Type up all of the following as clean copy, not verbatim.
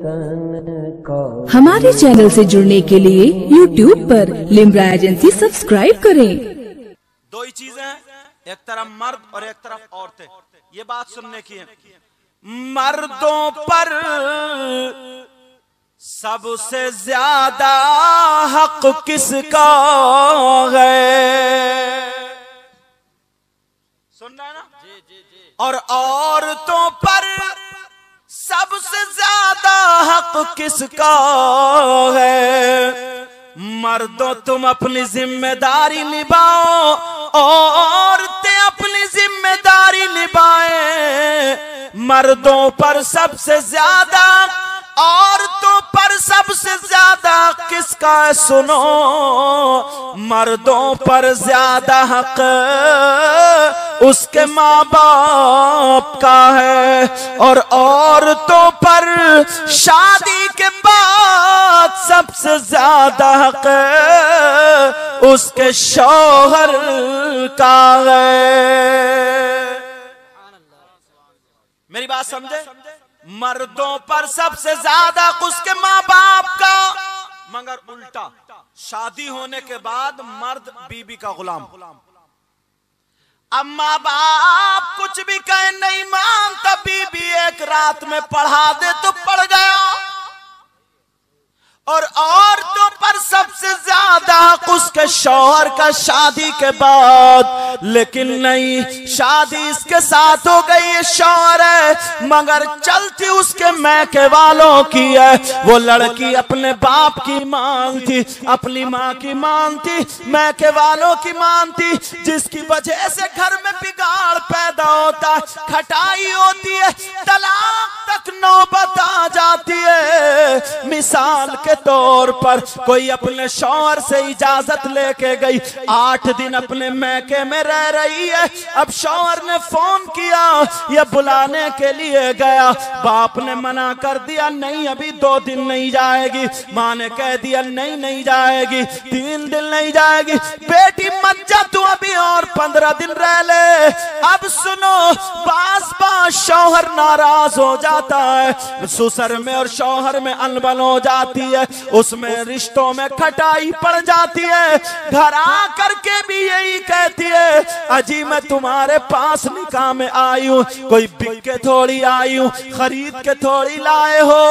हमारे चैनल से जुड़ने के लिए YouTube पर लिम्रा एजेंसी सब्सक्राइब करें। दो ही चीजें हैं, एक तरफ मर्द और एक तरफ औरतें। ये बात सुनने की है। मर्दों पर सबसे ज्यादा हक किसका है? सुन रहे हैं ना? और औरतों पर सबसे ज्यादा हक किसका है? मर्दों तुम अपनी जिम्मेदारी निभाओ, औरतें अपनी जिम्मेदारी निभाएं। मर्दों पर सबसे ज्यादा, औरतों पर सबसे ज्यादा किसका है? सुनो, मर्दों पर ज्यादा हक उसके माँ बाप का है, और औरतों पर शादी के बाद सबसे ज्यादा हक उसके शौहर का है। मेरी बात समझे? मर्दों पर सबसे ज्यादा उसके माँ बाप का, मगर उल्टा शादी होने के बाद मर्द बीबी का गुलाम। अब माँ बाप कुछ भी कहे नहीं मानता, बीबी एक रात में पढ़ा दे तो पढ़ गया। और औरतों पर सबसे ज्यादा उसके शौहर का शादी के बाद। लेकिन नहीं, शादी इसके साथ हो गई, ये शौहर है, मगर चलती उसके मैके वालों की है। वो लड़की अपने बाप की मानती, अपनी माँ की मानती, मैके वालों की मानती, जिसकी वजह से घर में बिगाड़ पैदा होता है, खटाई होती है, तलाक तक नौबत आ जाती है। मिसाल के तौर पर कोई अपने शौहर से इजाजत लेके गई, 8 दिन अपने मैके में रह रही है। अब शौहर ने फोन किया, ये बुलाने के लिए गया, बाप ने मना कर दिया, नहीं अभी 2 दिन नहीं जाएगी। माँ ने कह दिया नहीं जाएगी, 3 दिन नहीं जाएगी। बेटी मत जा तू, अभी और 15 दिन रह ले। अब सुनो, बास शौहर नाराज हो जाता है, ससुर में और शौहर में अनबन हो जाती है, उसमें रिश्तों में खटाई पड़ जाती है। घर आ करके भी यही कहती है, अजी मैं तुम्हारे पास निकाह में आई हूँ, कोई बिक के थोड़ी आई हूँ, खरीद के थोड़ी लाए हो।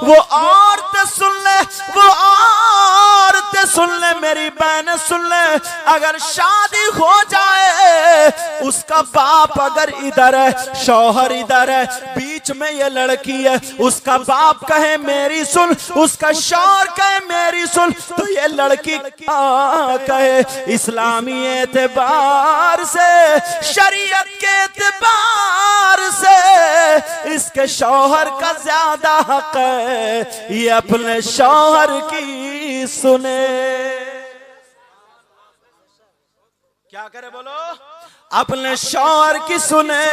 वो औरतें सुन ले, वो औरतें सुन ले, मेरी बहनें सुन ले, अगर शादी हो जाए, उसका बाप अगर इधर है, शौहर इधर है, बीच में ये लड़की है, उसका बाप कहे मेरी सुन, उसका शौहर कहे मेरी सुन, तो ये लड़की कहे? इस्लामी एतबार से, शरीयत के एतबार से इसके शौहर का ज्यादा हक है, ये अपने शौहर की सुने। क्या करे बोलो? अपने शौहर की सुने।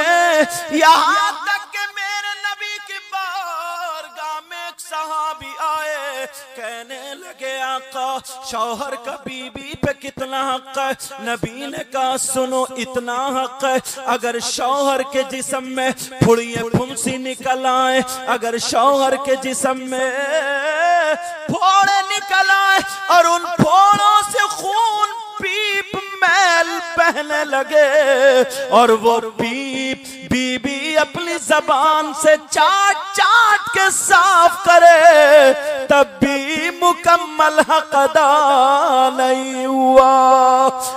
यहाँ तक के मेरे नबी की बारगाह में एक सहाबी आए, कहने लगे आका शौहर का बीबी पे कितना हक है? नबी ने कहा सुनो, इतना हक है, अगर शौहर के जिस्म में फुड़िए फुंसी निकल आए, अगर शौहर के जिस्म में फोड़े निकल आए और उन फोड़ों से खून पीप मैल बहने लगे, और वो पीप बीबी अपनी जबान से चाट चाट के साफ करे, तब भी मुकम्मल हक अदा नहीं हुआ।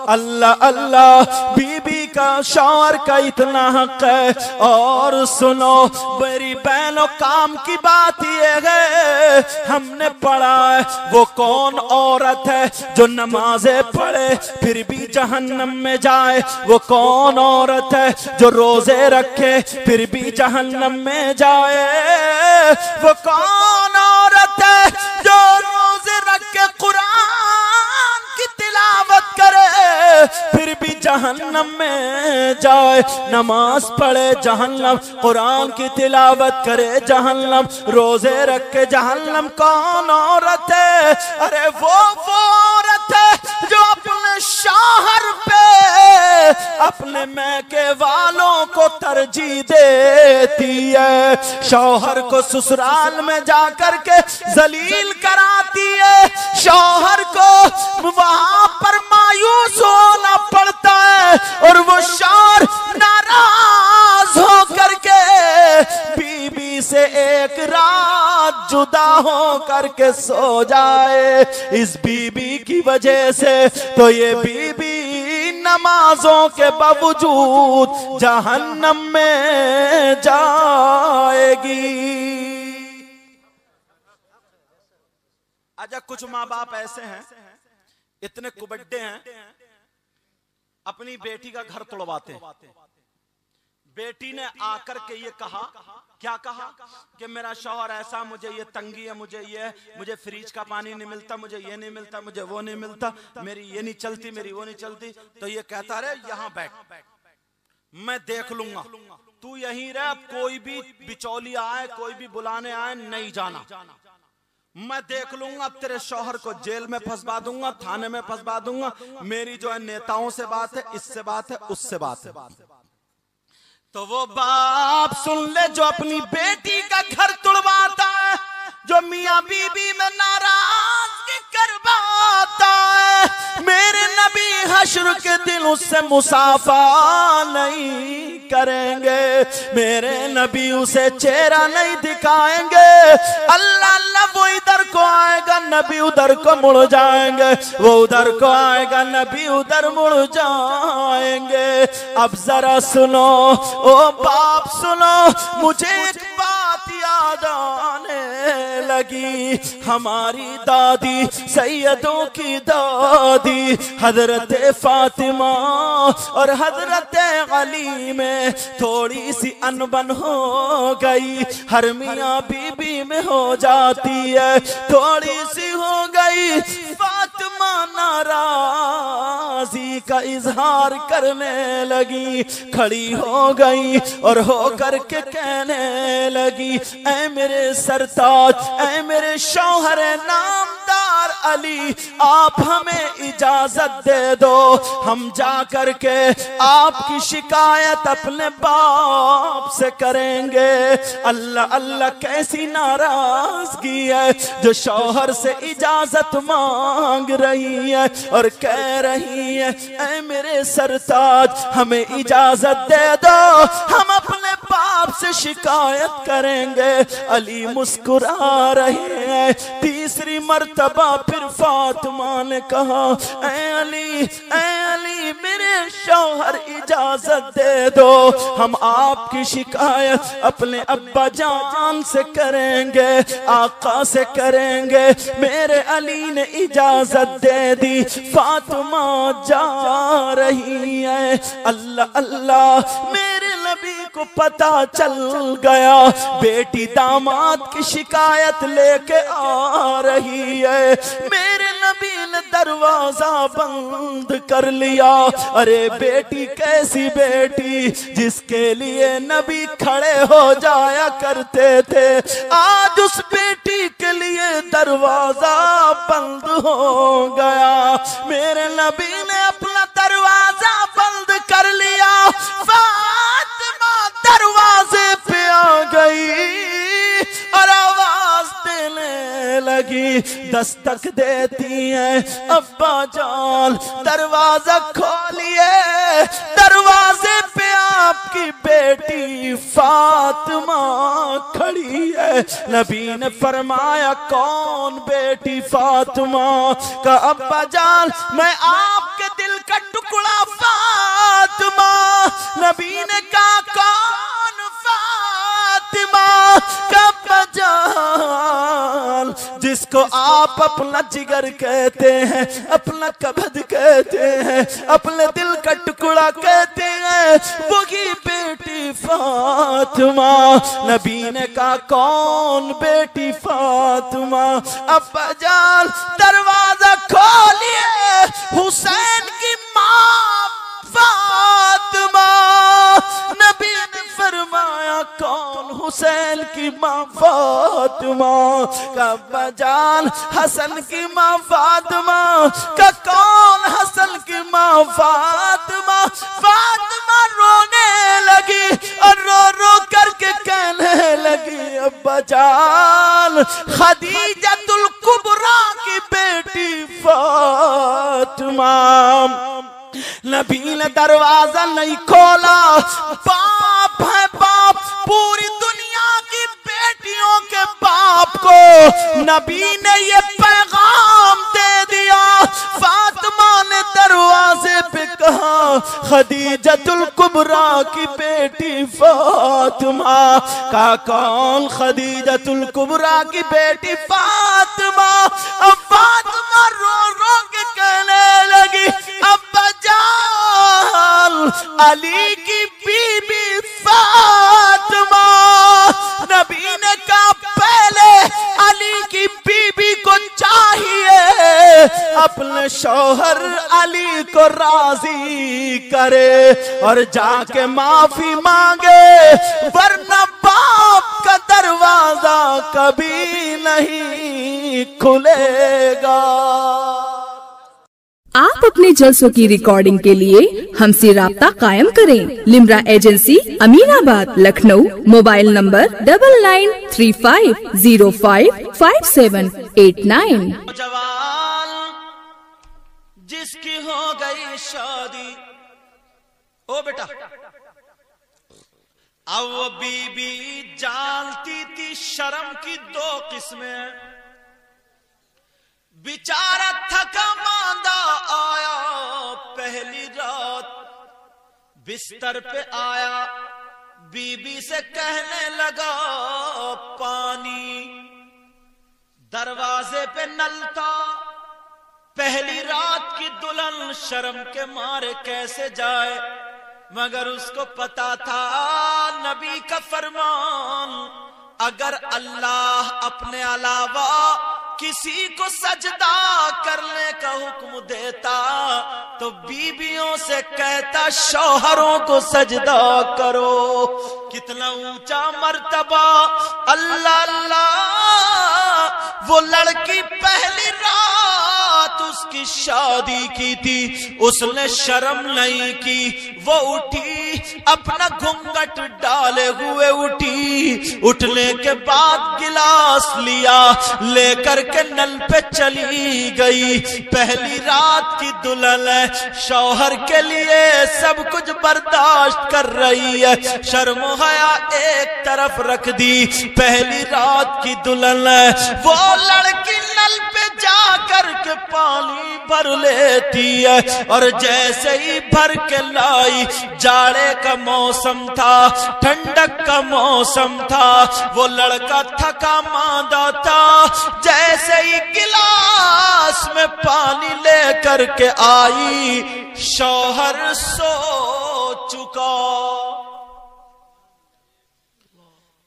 अल्लाह अल्लाह, बीबी का शौहर का इतना हक है। और सुनो मेरी बहनों, काम की बात ये है, हमने पढ़ा है, वो कौन औरत है जो नमाजें पढ़े फिर भी जहन्नम में जाए? वो कौन औरत है जो रोजे रखे फिर भी जहन्नम में जाए? वो कौन औरत है जो रोजे रख के कुरान की तिलावत करे फिर भी जहन्नम में जाए? नमाज पढ़े जहन्नम, कुरान की तिलावत करे जहन्नम, रोजे रख के जहन्नम। कौन औरत है? अरे वो औरत है जो अपने शौहर पे اپنے میکے والوں کو ترجیح دیتی ہے، شوہر کو سسرال میں جا کر کے ذلیل کراتی ہے، شوہر کو وہاں پر مایوس ہونا پڑتا ہے، اور وہ شوہر ناراض ہو کر کے بیوی سے ایک رات جدا ہو کر کے سو جائے اس بیوی کی وجہ سے، تو یہ بیوی نمازوں کے باوجود جہنم میں جائے گی۔ آجا کچھ ماں باپ ایسے ہیں، اتنے کبڈے ہیں، اپنی بیٹی کا گھر توڑواتے ہیں۔ بیٹی نے آ کر کے یہ کہا، کیا کہا کہ میرا شوہر ایسا، مجھے یہ تنگی ہے، مجھے فریج کا پانی نہیں ملتا، مجھے یہ نہیں ملتا، مجھے وہ نہیں ملتا، میری یہ نہیں چلتی، میری وہ نہیں چلتی، تو یہ کہتا رہے یہاں بیٹھ، میں دیکھ لوں گا، تو یہیں رہ، کوئی بھی بچولی آئے، کوئی بھی بلانے آئے نہیں جانا، میں دیکھ لوں گا، اب تیرے شوہر کو جیل میں پھنسوا دوں گا، تھانے میں پھنسوا دوں گا، میری جو ہے نیتاؤں سے بات ہے، اس سے بات ہے، اس سے بات ہے۔ تو وہ باپ سن لے جو اپنی بیٹی کا گھر توڑواتا ہے، جو میاں بی بی میں ناراضگی کرواتا ہے، میرے نبی حشر کے دن اس سے مصافحہ نہیں کریں گے، میرے نبی اسے چہرہ نہیں دکھائیں گے، اللہ اللہ وہ ادھر کو آئے گا، نبی ادھر کو مڑ جائیں گے، وہ ادھر کو آئے گا، نبی ادھر مڑ جائیں گے۔ اب ذرا سنو او باپ سنو، مجھے ایک بات یاد آنے لگی، ہماری دادی سیدوں کی دادی حضرت فاطمہ اور حضرت علی میں تھوڑی سی انبن ہو گئی، ہر میاں بی بی میں ہو جاتی ہے، تھوڑی سی ہو گئی، فاطمہ ناراضی کا اظہار کرنے لگی، کھڑی ہو گئی اور ہو کر کے کہنے لگی، اے میرے سرتاج، اے میرے شوہر نامدار علی، آپ ہمیں اجازت دے دو، ہم جا کر کے آپ کی شکایت اپنے باپ سے کریں گے۔ اللہ اللہ کیسی ناراضگی ہے جو شوہر سے اجازت مانگ رہی ہے اور کہہ رہی ہے، اے میرے سرتاج ہمیں اجازت دے دو، ہم اپنے باپ سے شکایت کریں گے۔ علی مسکرا رہے ہیں، تیسری مرتبہ پھر فاطمہ نے کہا، اے علی میرے شوہر اجازت دے دو، ہم آپ کی شکایت اپنے ابا جان سے کریں گے، آقا سے کریں گے۔ میرے علی نے اجازت دے دی، فاطمہ جا رہی ہے۔ اللہ اللہ میرے نبی کو پتا چل گیا، بیٹی داماد کی شکایت لے کے آ رہی ہے، میرے نبی نے دروازہ بند کر لیا۔ ارے بیٹی کیسی بیٹی جس کے لیے نبی کھڑے ہو جایا کرتے تھے، آج اس بیٹی کے لیے دروازہ بند ہو گیا، میرے نبی نے اپنا دروازہ بند کر لیا، فاطمہ دروازے پہ آ گئی اور آواز دینے لگی، دستک دیتی ہیں، ابا جان دروازہ کھولیے، دروازے پہ آپ کی بیٹی فاطمہ کھڑی ہے۔ نبی نے فرمایا، کون بیٹی فاطمہ؟ کہ ابا جان میں آپ کے دل کا ٹکڑا فاطمہ۔ نبی نے کہا، کون فاطمہ؟ کہ ابا جان جس کو آپ اپنا جگر کہتے ہیں، اپنا کبد کہتے ہیں، اپنے دل کا ٹکڑا کہتے ہیں، وہی بیٹی فاطمہ۔ نبی نے کہا، کون بیٹی فاطمہ؟ ابا جان دروازہ کھولیے، حسین کی ماں فاطمہ۔ نبی نے فرمایا، کون حسین کی ماں فاطمہ؟ کہ ابا جان حسن کی ماں فاطمہ۔ کہ کون حسن کی ماں فاطمہ؟ فاطمہ رونے لگی اور رو رو کر کے کہنے لگی ابا جان خدیجۃ الکبریٰ کی بیٹی فاطمہ. نبی نے دروازہ نہیں کھولا. باپ ہے باپ, پوری دنیا کی بیٹیوں کے باپ کو نبی نے یہ پیغام دے دیا. فاطمہ نے دروازے پہ کہا خدیجۃ الکبریٰ کی بیٹی فاطمہ. کہا کون؟ خدیجۃ الکبریٰ کی بیٹی فاطمہ. اب فاطمہ رو رو کے کہنے لگی ابا جان علی کی بی بی فاطمہ. نبی نے کہا پہلے علی کی بی بی کو چاہیے اپنے شوہر علی کو راضی کرے اور جا کے معافی مانگے, ورنہ باپ کا دروازہ کبھی نہیں کھلے گا. آپ اپنے جلسوں کی ریکارڈنگ کے لیے ہم سے رابطہ قائم کریں. لمرا ایجنسی امین آباد لکھنؤ. Mobile number 9935055789. جوان جس کی ہو گئی شادی, او بیٹا اب وہ بی بی جانتی تھی شرم کی دو قسمیں. بیچارہ تھکا ماندہ آیا پہلی رات, بستر پہ آیا بی بی سے کہنے لگا پانی. دروازے پہ نل تھا. پہلی رات کی دلہن شرم کے مارے کیسے جائے, مگر اس کو پتا تھا نبی کا فرمان اگر اللہ اپنے علاوہ کسی کو سجدہ کرنے کا حکم دیتا تو بیویوں سے کہتا شوہروں کو سجدہ کرو. کتنا اونچا مرتبہ. اللہ اللہ, وہ لڑکی پہلی رات اس کی شادی کی تھی, اس نے شرم نہیں کی. وہ اٹھی اپنا گھنگھٹ ڈالے ہوئے اٹھی. اٹھنے کے بعد گلاس لیا, لے کر کے نل پہ چلی گئی. پہلی رات کی دلہن ہے, شوہر کے لیے سب کچھ برداشت کر رہی ہے. شرم و حیا ایک طرف رکھ دی. پہلی رات کی دلہن ہے, وہ لڑکی نل پہ جا کر کے پانی بھر لیتی ہے اور جیسے ہی بھر کے لائی, جاڑے کا موسم تھا, ٹھنڈک کا موسم تھا, وہ لڑکا تھکا ماندہ تھا. جیسے ہی گلاس میں پانی لے کر کے آئی, شوہر سو چکا.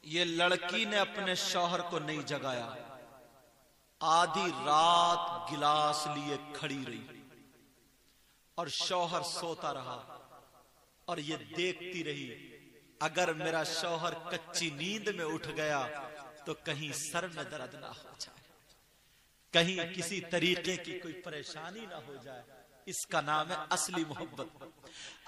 یہ لڑکی نے اپنے شوہر کو نہیں جگایا. آدھی رات گلاس لیے کھڑی رہی اور شوہر سوتا رہا اور یہ دیکھتی رہی اگر میرا شوہر کچی نیند میں اٹھ گیا تو کہیں سر میں درد نہ ہو جائے, کہیں کسی طریقے کی کوئی پریشانی نہ ہو جائے. اس کا نام ہے اصلی محبت.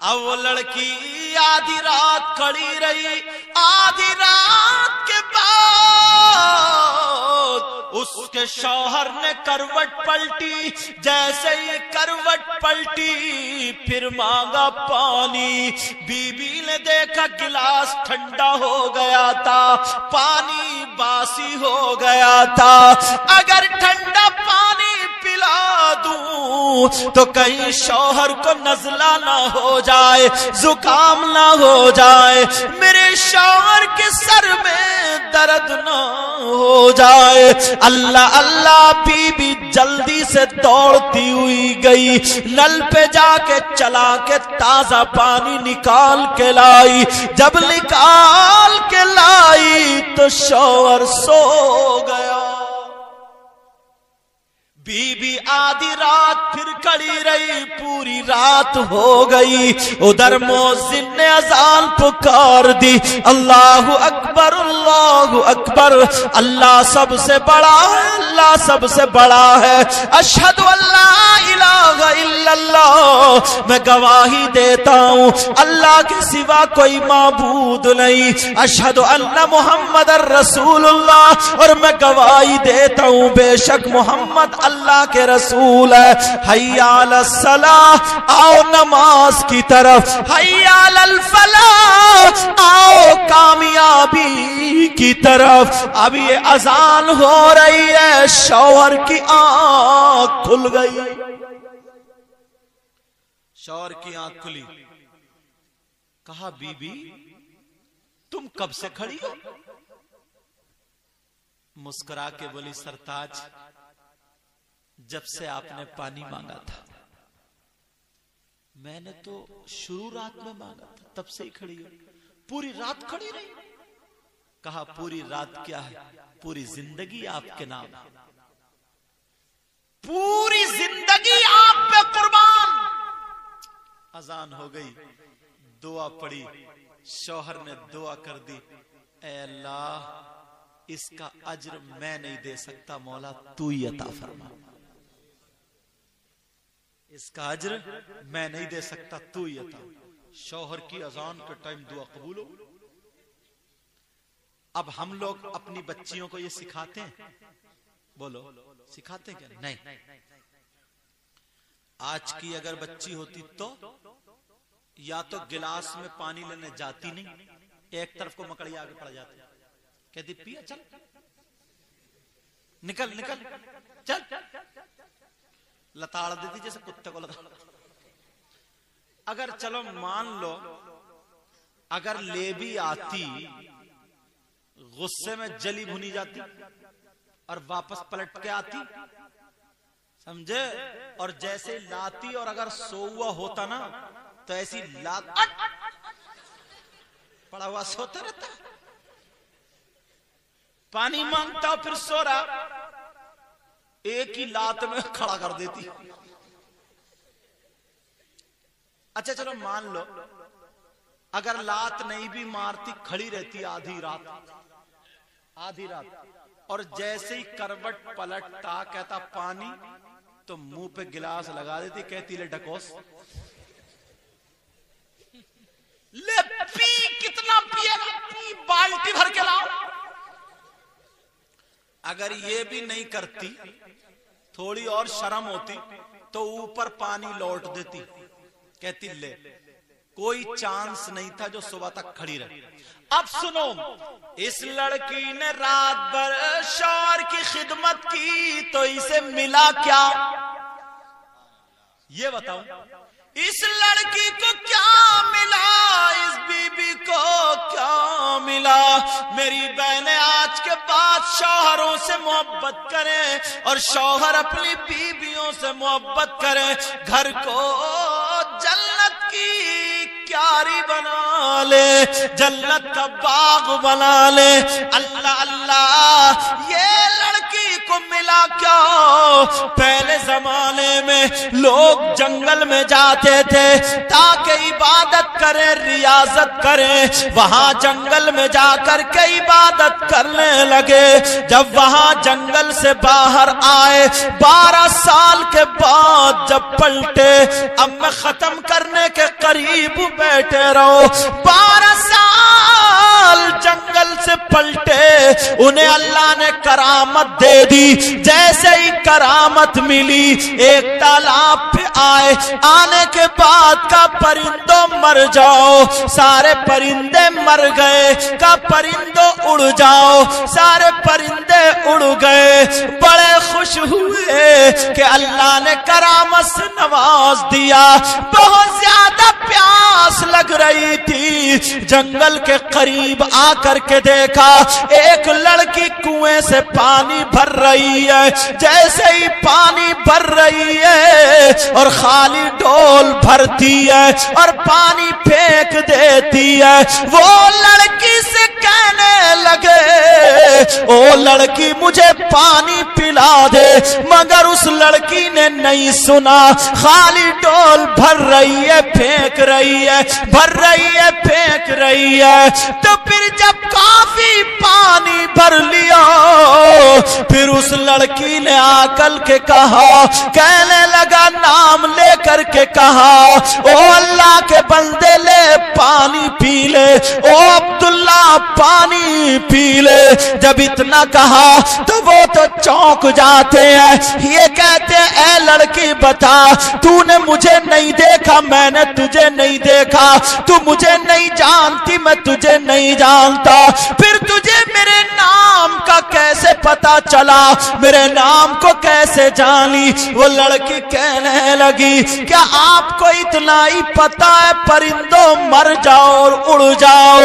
اب وہ لڑکی آدھی رات کھڑی رہی. آدھی رات کے بعد اس کے شوہر نے کروٹ پلٹی. جیسے ہی کروٹ پلٹی پھر مانگا پانی. بی بی نے دیکھا گلاس ٹھنڈا ہو گیا تھا, پانی باسی ہو گیا تھا. اگر ٹھنڈا پانی پلا دوں تو کہیں شوہر کو نزلہ نہ ہو جائے, زکام نہ ہو جائے, میرے شوہر کے سر میں درد نہ ہو جائے. اللہ اللہ, بی بی جلدی سے دوڑتی ہوئی گئی, نل پہ جا کے چلا کے تازہ پانی نکال کے لائی. جب نکال کے لائی تو شوہر سو گیا. بی بی آدھی رات फिर खड़ी रही, पूरी रात हो गई। उधर मुअज्जिन ने अजान पुकार दी, अल्लाहु अकबर अल्लाहु अकबर, अल्लाह सबसे बड़ा है, अल्लाह सबसे बड़ा है। अशहदु अल्ला इलाहा इल्लल्लाह, मैं गवाही देता हूँ अल्लाह के सिवा कोई माबूद नहीं। अशहदु अन्ना मुहम्मदर रसूलुल्लाह, और मैं गवाही देता हूँ बेशक मोहम्मद अल्लाह के रसूल है। हय्या अलस सलाह, आओ नमाज की तरफ। हय्या अलल फलाह, आओ कामयाबी की तरफ। अब ये अजान हो रही है, शौहर की आंख खुल गई। शौहर की आंख खुली, कहा बीबी तुम कब से खड़ी हो? मुस्कुरा के बोली सरताज, जब से आपने पानी मांगा था। मैंने तो शुरू रात में मांगा था, तब से ही खड़ी हो। पूरी रात खड़ी रही? कहा पूरी रात क्या है, पूरी जिंदगी आपके नाम, पूरी जिंदगी आप पे कुर्बान। अजान हो गई, दुआ पड़ी, शौहर ने दुआ कर दी, ऐ अल्लाह इसका अज्र मैं नहीं दे सकता, मौला तू ही अता फरमा। इसका अज्र मैं नहीं दे सकता, तू ही अता। शौहर की अजान के टाइम दुआ कबूल हो। अब हम लोग अपनी बच्चियों को ये सिखाते हैं, बोलो सिखाते हैं क्या? नहीं। आज की अगर बच्ची होती तो या तो गिलास में पानी लेने जाती नहीं, एक तरफ को मकड़ी आगे पड़ जाती, कहती पिया चल, निकल निकल चल, लताड़ देती जैसे कुत्ते को लताड़। अगर चलो मान लो अगर ले भी आती, गुस्से में जली भुनी जाती और वापस पलट के आती, समझे? और जैसे लाती और अगर सोवा होता ना तो ऐसी लात पड़ा हुआ सोता रहता, पानी मांगता हो फिर सो रहा, एक ही लात में खड़ा कर देती। अच्छा चलो मान लो अगर लात नहीं भी मारती, खड़ी रहती आधी रात, और जैसे ही करवट पलटता कहता पानी, तो मुंह पे गिलास लगा देती, कहती ले ढकोस, ले पी, कितना पिएगा पी, बाल्टी भर के लाओ। अगर ये भी नहीं करती, थोड़ी और शर्म होती, तो ऊपर पानी लौट देती, कहती ले, कोई चांस नहीं था जो सुबह तक खड़ी रही। अब सुनो, इस लड़की ने रात भर शौहर की खिदमत की, तो इसे मिला क्या? ये बताओ, इस लड़की को क्या मिला, इस बीबी को क्या मिला? मेरी बहनें आज के बाद शौहरों से मोहब्बत करें और शौहर अपनी बीबियों से मोहब्बत करें, घर को जन्नत की क्यारी बना ले, जन्नत का बाग बना ले। अल्लाह अल्लाह, ये लड़की को मिला क्या? पहले जमाने में लोग जंगल में जाते थे ताकि इबादत करें, रियाजत करें, वहां जंगल में जाकर के इबादत करने लगे। जब वहां जंगल से बाहर आए, 12 साल के बाद जब पलटे, अब मैं खत्म करने के करीब बैठे रहो, 12 साल जंगल से पलटे, उन्हें अल्लाह ने करामत दे दी। जैसे ही करामत मिली, एक तालाब पे आए, आने के बाद का परिंदों मर जाओ, सारे परिंदे मर गए, का परिंदों उड़ जाओ, सारे परिंदे उड़ गए। बड़े खुश हुए कि अल्लाह ने करामत से नवाज दिया। बहुत ज्यादा प्यास लग रही थी, जंगल के करीब आकर के देखा एक लड़की कुएं से पानी भर रही है। जैसे ही पानी भर रही है और खाली डोल भरती है और पानी फेंक देती है, वो लड़की से कहने लगे, ओ लड़की मुझे पानी पिला दे, मगर उस लड़की ने नहीं सुना, खाली डोल भर रही है, फेंक रही है, भर रही है, फेंक रही है। तो फिर जब काफी पानी भर लिया, फिर उस लड़की ने आकल के कहा, कहने लगा, नाम लेकर के कहा, ओ अल्लाह के बंदे ले पानी पी ले, ओ अब्दुल्ला पानी पी ले। जब इतना कहा तो वो तो चौंक जाते हैं, ये कहते हैं, ए लड़की बता, तूने मुझे नहीं देखा, मैंने तुझे नहीं देखा, तू मुझे नहीं जानती, मैं तुझे नहीं जानता, फिर तुझे मेरे नाम का कैसे पता चला, मेरे नाम को कैसे जानी? वो लड़की कहने लगी, क्या आपको इतना ही पता है, परिंदों मर जाओ और उड़ जाओ।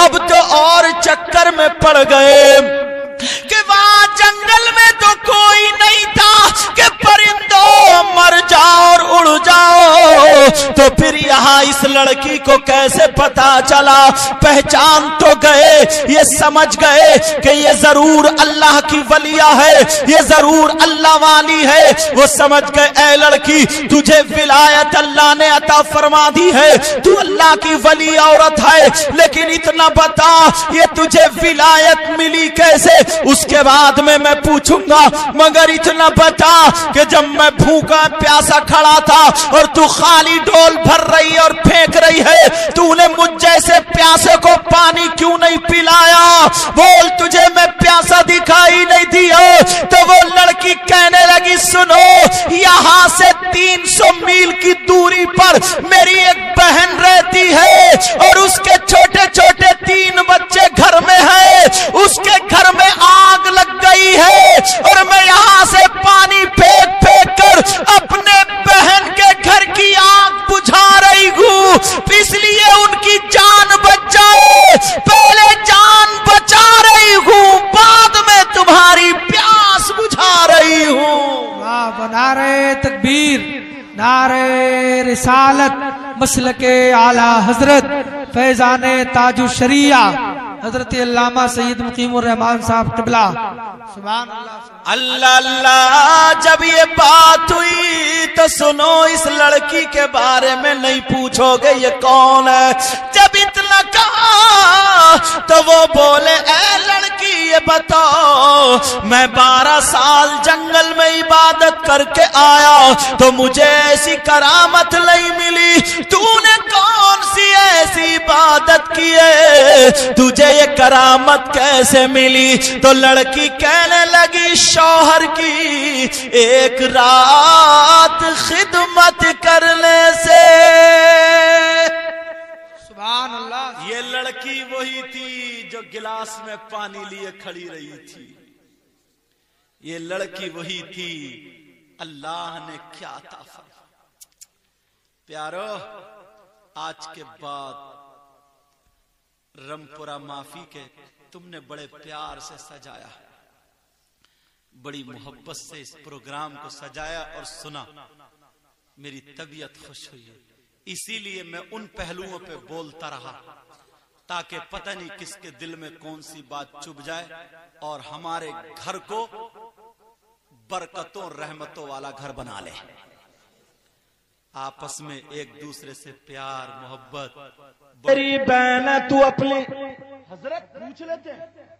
अब तो और चक्कर में पड़ गए कि वहां जंगल में तो कोई नहीं था कि परिंदों मर जाओ और उड़ जाओ, तो फिर यहाँ इस लड़की को कैसे पता चला? पहचान तो गए, ये समझ गए कि ये जरूर अल्लाह की वलिया है, ये जरूर अल्लाह वाली है। वो समझ गए, ऐ लड़की, तुझे विलायत अल्लाह ने अता फरमा दी है, तू अल्लाह की वली औरत है, लेकिन इतना बता, ये तुझे विलायत मिली कैसे? उसके बाद में मैं पूछूंगा, मगर इतना बता कि जब मैं भूखा प्यासा खड़ा था और तू खाली डोल भर रही और फेंक रही है, तूने मुझ जैसे प्यासे को पानी क्यों नहीं पिलाया? बोल, तुझे मैं प्यासा दिखाई नहीं दिया? तो वो लड़की कहने लगी, सुनो, यहाँ से 300 मील की दूरी पर मेरी एक बहन रहती है और उसके छोटे छोटे 3 बच्चे घर में हैं, उसके घर में आग लग गई है और मैं यहाँ से पानी फेंक फेंक कर अपने बहन के घर की आग बुझा रही हूँ, इसलिए उनकी जान बच जाए, पहले जान बचा रही हूँ, बाद में तुम्हारी प्यास बुझा रही हूँ। वाह, नारे तकबीर, नारे रिसालत, मसलके आला हजरत फैजाने ताजु शरिया हजरत अल्लामा सैयद मुकीमुर रहमान साहब क़िबला। सुभान अल्लाह, अल्लाह अल्लाह। जब ये बात हुई तो सुनो, इस लड़की के बारे में नहीं पूछोगे ये कौन है। जब इतना कहा तो वो बोले, ऐ लड़की, ये बताओ, मैं 12 साल जंगल में इबादत करके आया तो मुझे ऐसी करामत नहीं मिली, तूने कौन सी ऐसी इबादत की है, तुझे ये करामत कैसे मिली? तो लड़की कहने लगी, शौहर की एक रात खिदमत करने से। सुभान अल्लाह। ये लड़की वही थी जो गिलास में पानी लिए खड़ी रही थी, ये लड़की वही थी। अल्लाह ने क्या अता फरमाया। प्यारो, आज के बाद रमपुरा माफी के तुमने बड़े प्यार से सजाया, बड़ी मोहब्बत से इस प्रोग्राम को सजाया और सुना, मेरी तबीयत खुश हुई है। इसीलिए मैं उन पहलुओं पे बोलता रहा ताकि पता नहीं किसके दिल में कौन सी बात चुभ जाए और हमारे घर को बरकतों रहमतों वाला घर बना ले। आपस में एक दूसरे से प्यार मोहब्बत। तेरी बहन है, तू अपने हजरत पूछ लेते हैं।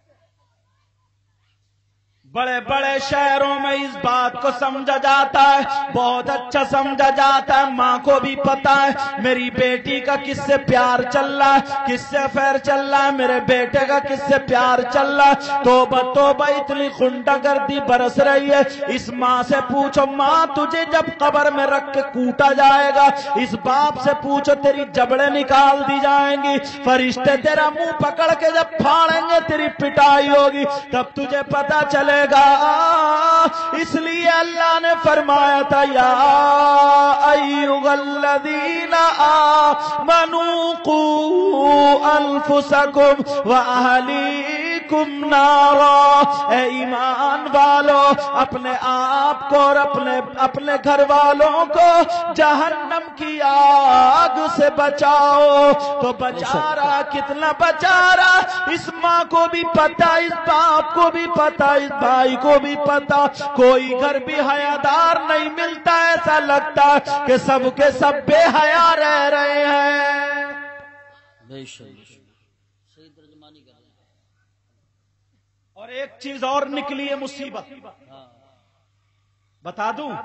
बड़े बड़े शहरों में इस बात को समझा जाता है, बहुत अच्छा समझा जाता है, माँ को भी पता है मेरी बेटी का किससे प्यार चल रहा है, किससे अफेयर चल रहा है, मेरे बेटे का किससे प्यार चल रहा है। तौबा इतनी गुंडागर्दी बरस रही है। इस माँ से पूछो, माँ तुझे जब कब्र में रख के कूटा जाएगा, इस बाप से पूछो तेरी जबड़े निकाल दी जाएंगी, फरिश्ते तेरा मुंह पकड़ के जब फाड़ेंगे तेरी पिटाई होगी, तब तुझे पता चले। इसलिए अल्लाह ने फरमाया था, या अय्युहल्लज़ीना आमनू कू अनफुसकुम व अहलीकुम नारा। ए ईमान वालों, अपने आप को और अपने घर वालों को जहन्नम की आग से बचाओ। तो बेचारा कितना बेचारा, इस माँ को भी पता, इस बाप को भी पता, इस भाई को भी पता, कोई घर भी हयादार नहीं मिलता, ऐसा लगता कि सब के सब बेहया रह रहे हैं। सही तर्जुमानी कर रहे हैं। और एक चीज और निकली है मुसीबत, बता दूं,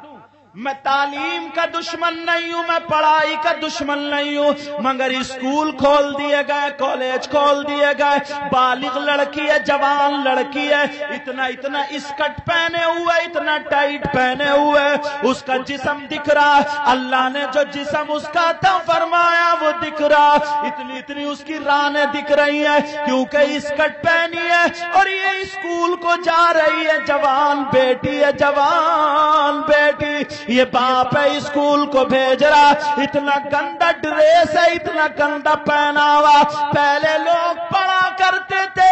मैं तालीम का दुश्मन नहीं हूं, मैं पढ़ाई का दुश्मन नहीं हूं, मगर स्कूल खोल दिए गए, कॉलेज खोल दिए गए, बालिग लड़की है, जवान लड़की है, इतना इतना स्कर्ट पहने हुए, इतना टाइट पहने हुए, उसका जिस्म दिख रहा, अल्लाह ने जो जिस्म उसका अता फरमाया वो दिख रहा, इतनी इतनी उसकी रानें दिख रही है, क्योंकि स्कर्ट पहनी है और ये स्कूल को जा रही है। जवान बेटी है, जवान बेटी, ये बाप है स्कूल को भेज रहा, इतना गंदा ड्रेस है, इतना गंदा पहनावा। पहले लोग पढ़ा करते थे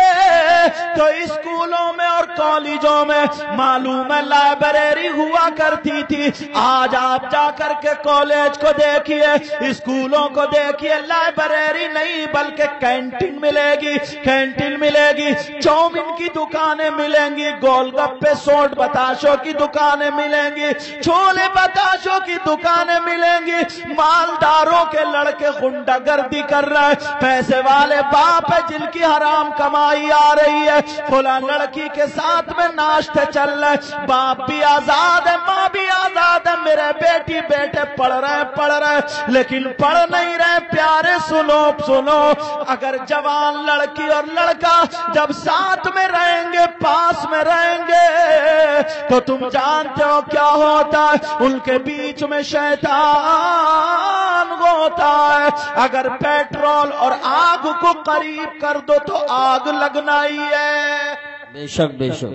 तो स्कूलों में और कॉलेजों में मालूम है लाइब्रेरी हुआ करती थी। आज आप जाकर के कॉलेज को देखिए, स्कूलों को देखिए, लाइब्रेरी नहीं बल्कि कैंटीन मिलेगी, कैंटीन मिलेगी, चाउमीन की दुकानें मिलेंगी, गोलगप्पे सोट बताशों की दुकानें मिलेंगी, छोले बताशों की दुकानें मिलेंगी। मालदारों के लड़के गुंडागर्दी कर रहे हैं, पैसे वाले बाप है जिनकी हराम कमाई आ रही है, फला लड़की के साथ में नाश्ते चल रहे, बाप भी आजाद है, माँ भी आजाद है, मेरे बेटी बेटे पढ़ रहे लेकिन पढ़ नहीं रहे। प्यारे सुनो सुनो, अगर जवान लड़की और लड़का जब साथ में रहेंगे, पास में रहेंगे, तो तुम जानते हो क्या होता है, उनके बीच में शैतान होता है। अगर पेट्रोल और आग को करीब कर दो तो आग लगना ही है। बेशक बेशक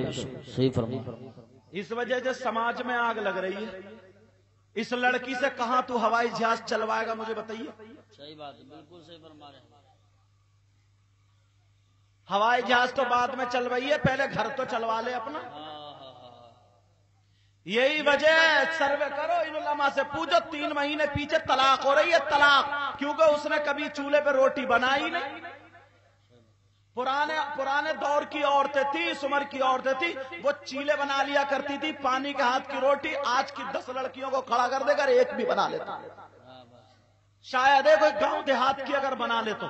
सही फरमा। इस वजह से समाज में आग लग रही है। इस लड़की से कहां तू हवाई जहाज चलवाएगा, मुझे बताइए। सही बात है, बिल्कुल सही फरमा रहे हैं। हवाई जहाज तो बाद में चलवाइए, पहले घर तो चलवा ले अपना। यही वजह, सर्वे करो, इन उलमा से पूछो, 3 महीने पीछे तलाक हो रही है, तलाक, क्योंकि उसने कभी चूल्हे पे रोटी बनाई नहीं। पुराने दौर की औरतें थी, इस उम्र की औरतें थी, वो चीले बना लिया करती थी, पानी के हाथ की रोटी। आज की 10 लड़कियों को खड़ा कर देकर एक भी बना लेता, शायद है कोई गांव देहात की अगर बना ले तो।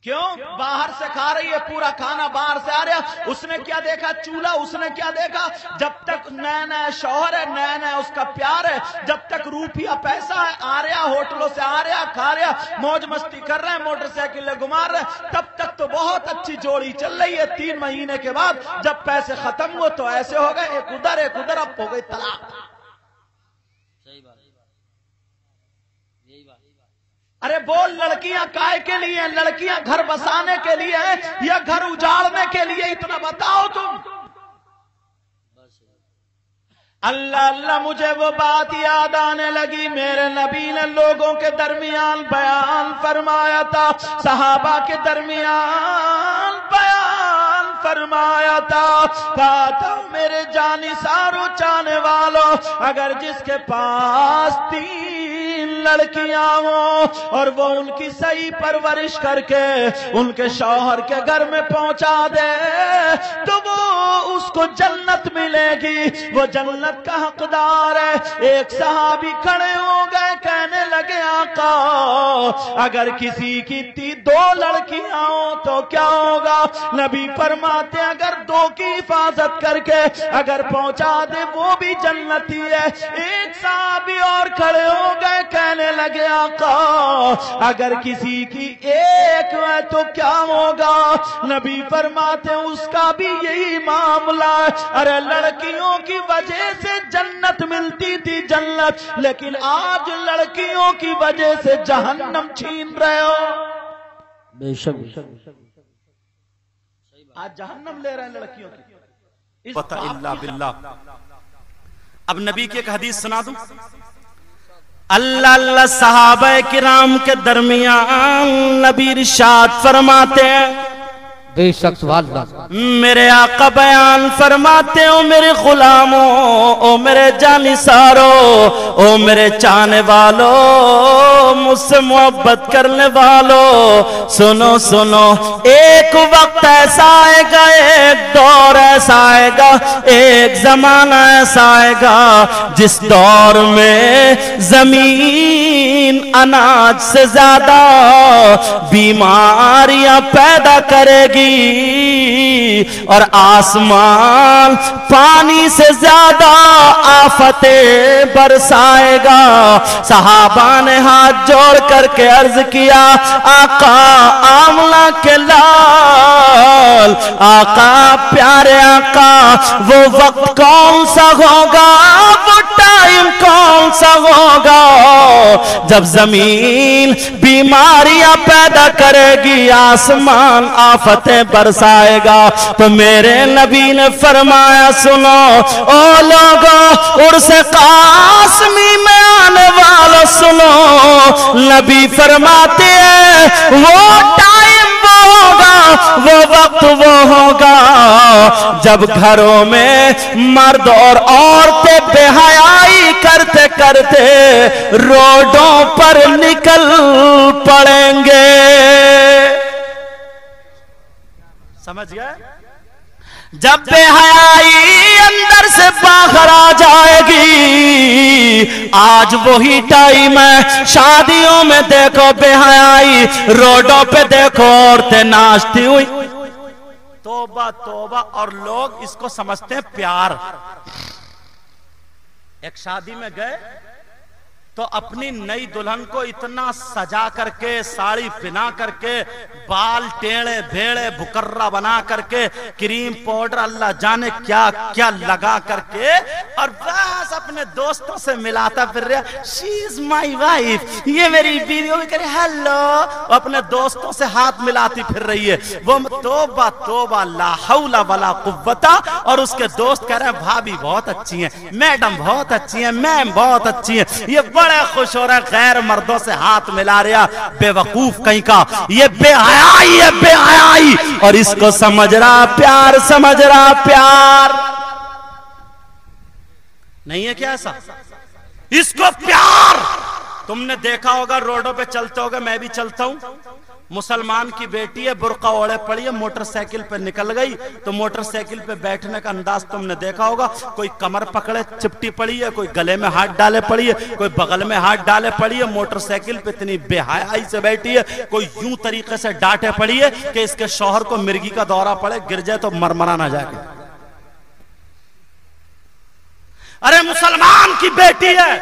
क्यों? बाहर से खा रही है, पूरा खाना बाहर से आ रहा। उसने क्या देखा? चूल्हा। उसने क्या देखा? जब तक नया नया शौहर है, नया नया उसका प्यार है, जब तक रुपया पैसा है, आ रहा होटलों से, आ रहा खा रहा, मौज मस्ती कर रहे हैं, मोटरसाइकिल घुमा रहे, तब तक तो बहुत अच्छी जोड़ी चल रही है। 3 महीने के बाद जब पैसे खत्म हुए तो ऐसे हो गए, एक उधर, अब हो गई तलाक। सही बात, यही बात। अरे बोल, लड़कियां काय के लिए? लड़कियां घर बसाने के लिए है या घर उजाड़ने के लिए? इतना बताओ तुम। अल्लाह अल्लाह, मुझे वो बात याद आने लगी, मेरे नबी ने लोगों के दरमियान बयान फरमाया था, सहाबा के दरमियान बयान फरमाया था, कहा था मेरे जानी सारो चाहने वालों, अगर जिसके पास 3 लड़कियां हो और वो उनकी सही परवरिश करके उनके शौहर के घर में पहुंचा दे तो वो उसको जन्नत मिलेगी, वो जन्नत का हकदार है। एक सहाबी खड़े हो गए, कहने लगे आका, अगर किसी की 2 लड़कियां हो तो क्या होगा? नबी फरमाते अगर 2 की हिफाजत करके अगर पहुंचा दे वो भी जन्नती है। एक सहाबी और खड़े हो गए, कहने लगे आका, अगर किसी की 1 है तो क्या होगा? नबी फरमाते उसका भी यही मामला है। अरे लड़कियों की वजह से जन्नत मिलती थी, जन्नत, लेकिन आज लड़कियों की वजह से जहन्नम छीन रहे हो। बेशक आज जहन्नम ले रहे हैं लड़कियों की। पता इल्ला बिल्लाह। अब नबी की एक हदीस सुना दूं। अल्लाह अल्लाह, सहाबा किराम के दरमियान नबी इरशाद फरमाते हैं, बेशक सुभान अल्लाह। मेरे आका बयान फरमाते हो मेरे गुलामों, ओ मेरे जानिसारो, ओ मेरे चाहने वालों, मुझसे मोहब्बत करने वालों, सुनो सुनो, एक वक्त ऐसा आएगा, एक दौर ऐसा आएगा, एक जमाना ऐसा आएगा जिस दौर में जमीन अनाज से ज्यादा बीमारियां पैदा करेगी और आसमान पानी से ज्यादा आफतें बरसाएगा। सहाबा ने हाथ जोड़ करके अर्ज किया, आका आमला के लाल, आका प्यारे आका, वो वक्त कौन सा होगा, वो टाइम कौन सा होगा जब जमीन बीमारियां पैदा करेगी, आसमान आफतें बरसाएगा। तो मेरे नबी ने फरमाया, सुनो ओ लोगों, उर्से कासमी में आने वालों सुनो, नबी फरमाते हैं वो टाइम वो होगा, वो वक्त वो होगा जब घरों में मर्द और औरतें बेहयाई करते करते रोडों पर निकल पड़ेंगे। समझ गए? जब बेहयाई अंदर से बाहर आ जाएगी, आज वही टाइम है, शादियों में देखो बेहयाई, रोडों पे देखो औरतें नाचती हुई, तौबा तौबा। और लोग इसको समझते हैं प्यार। एक शादी में गए तो अपनी नई दुल्हन को इतना सजा करके, साड़ी पहना करके, बाल टेढ़े भेड़े भुकर्रा बना करके, क्रीम पाउडर अल्लाह जाने क्या क्या लगा करके, और बस अपने दोस्तों से मिलाता फिर रहा, शी इज माई वाइफ, ये मेरी बीवी, वो भी करे हेलो, अपने दोस्तों से हाथ मिलाती फिर रही है वो। तौबा तौबा, ला हौला वला कुव्वता। और उसके दोस्त कह रहे हैं भाभी बहुत अच्छी हैं, मैडम बहुत अच्छी हैं, मैम बहुत अच्छी हैं, ये बड़े खुश हो रहे, गैर मर्दों से हाथ मिला रहा, बेवकूफ कहीं का, ये बेहयाई है बेहयाई, और इसको समझ रहा प्यार, समझ रहा प्यार। नहीं है क्या ऐसा? इसको प्यार। तुमने देखा होगा रोडों पे चलते होगे, मैं भी चलता हूं, मुसलमान की बेटी है, बुर्का ओढ़े पड़ी है, मोटरसाइकिल पे निकल गई, तो मोटरसाइकिल पे बैठने का अंदाज तुमने देखा होगा, कोई कमर पकड़े चिपटी पड़ी है, कोई गले में हाथ डाले पड़ी है, कोई बगल में हाथ डाले पड़ी है, मोटरसाइकिल पे इतनी बेहयाई से बैठी है, कोई यूं तरीके से डांटे पड़ी है कि इसके शौहर को मिर्गी का दौरा पड़े, गिर जाए तो मरमरा ना जाके। अरे मुसलमान की बेटी है,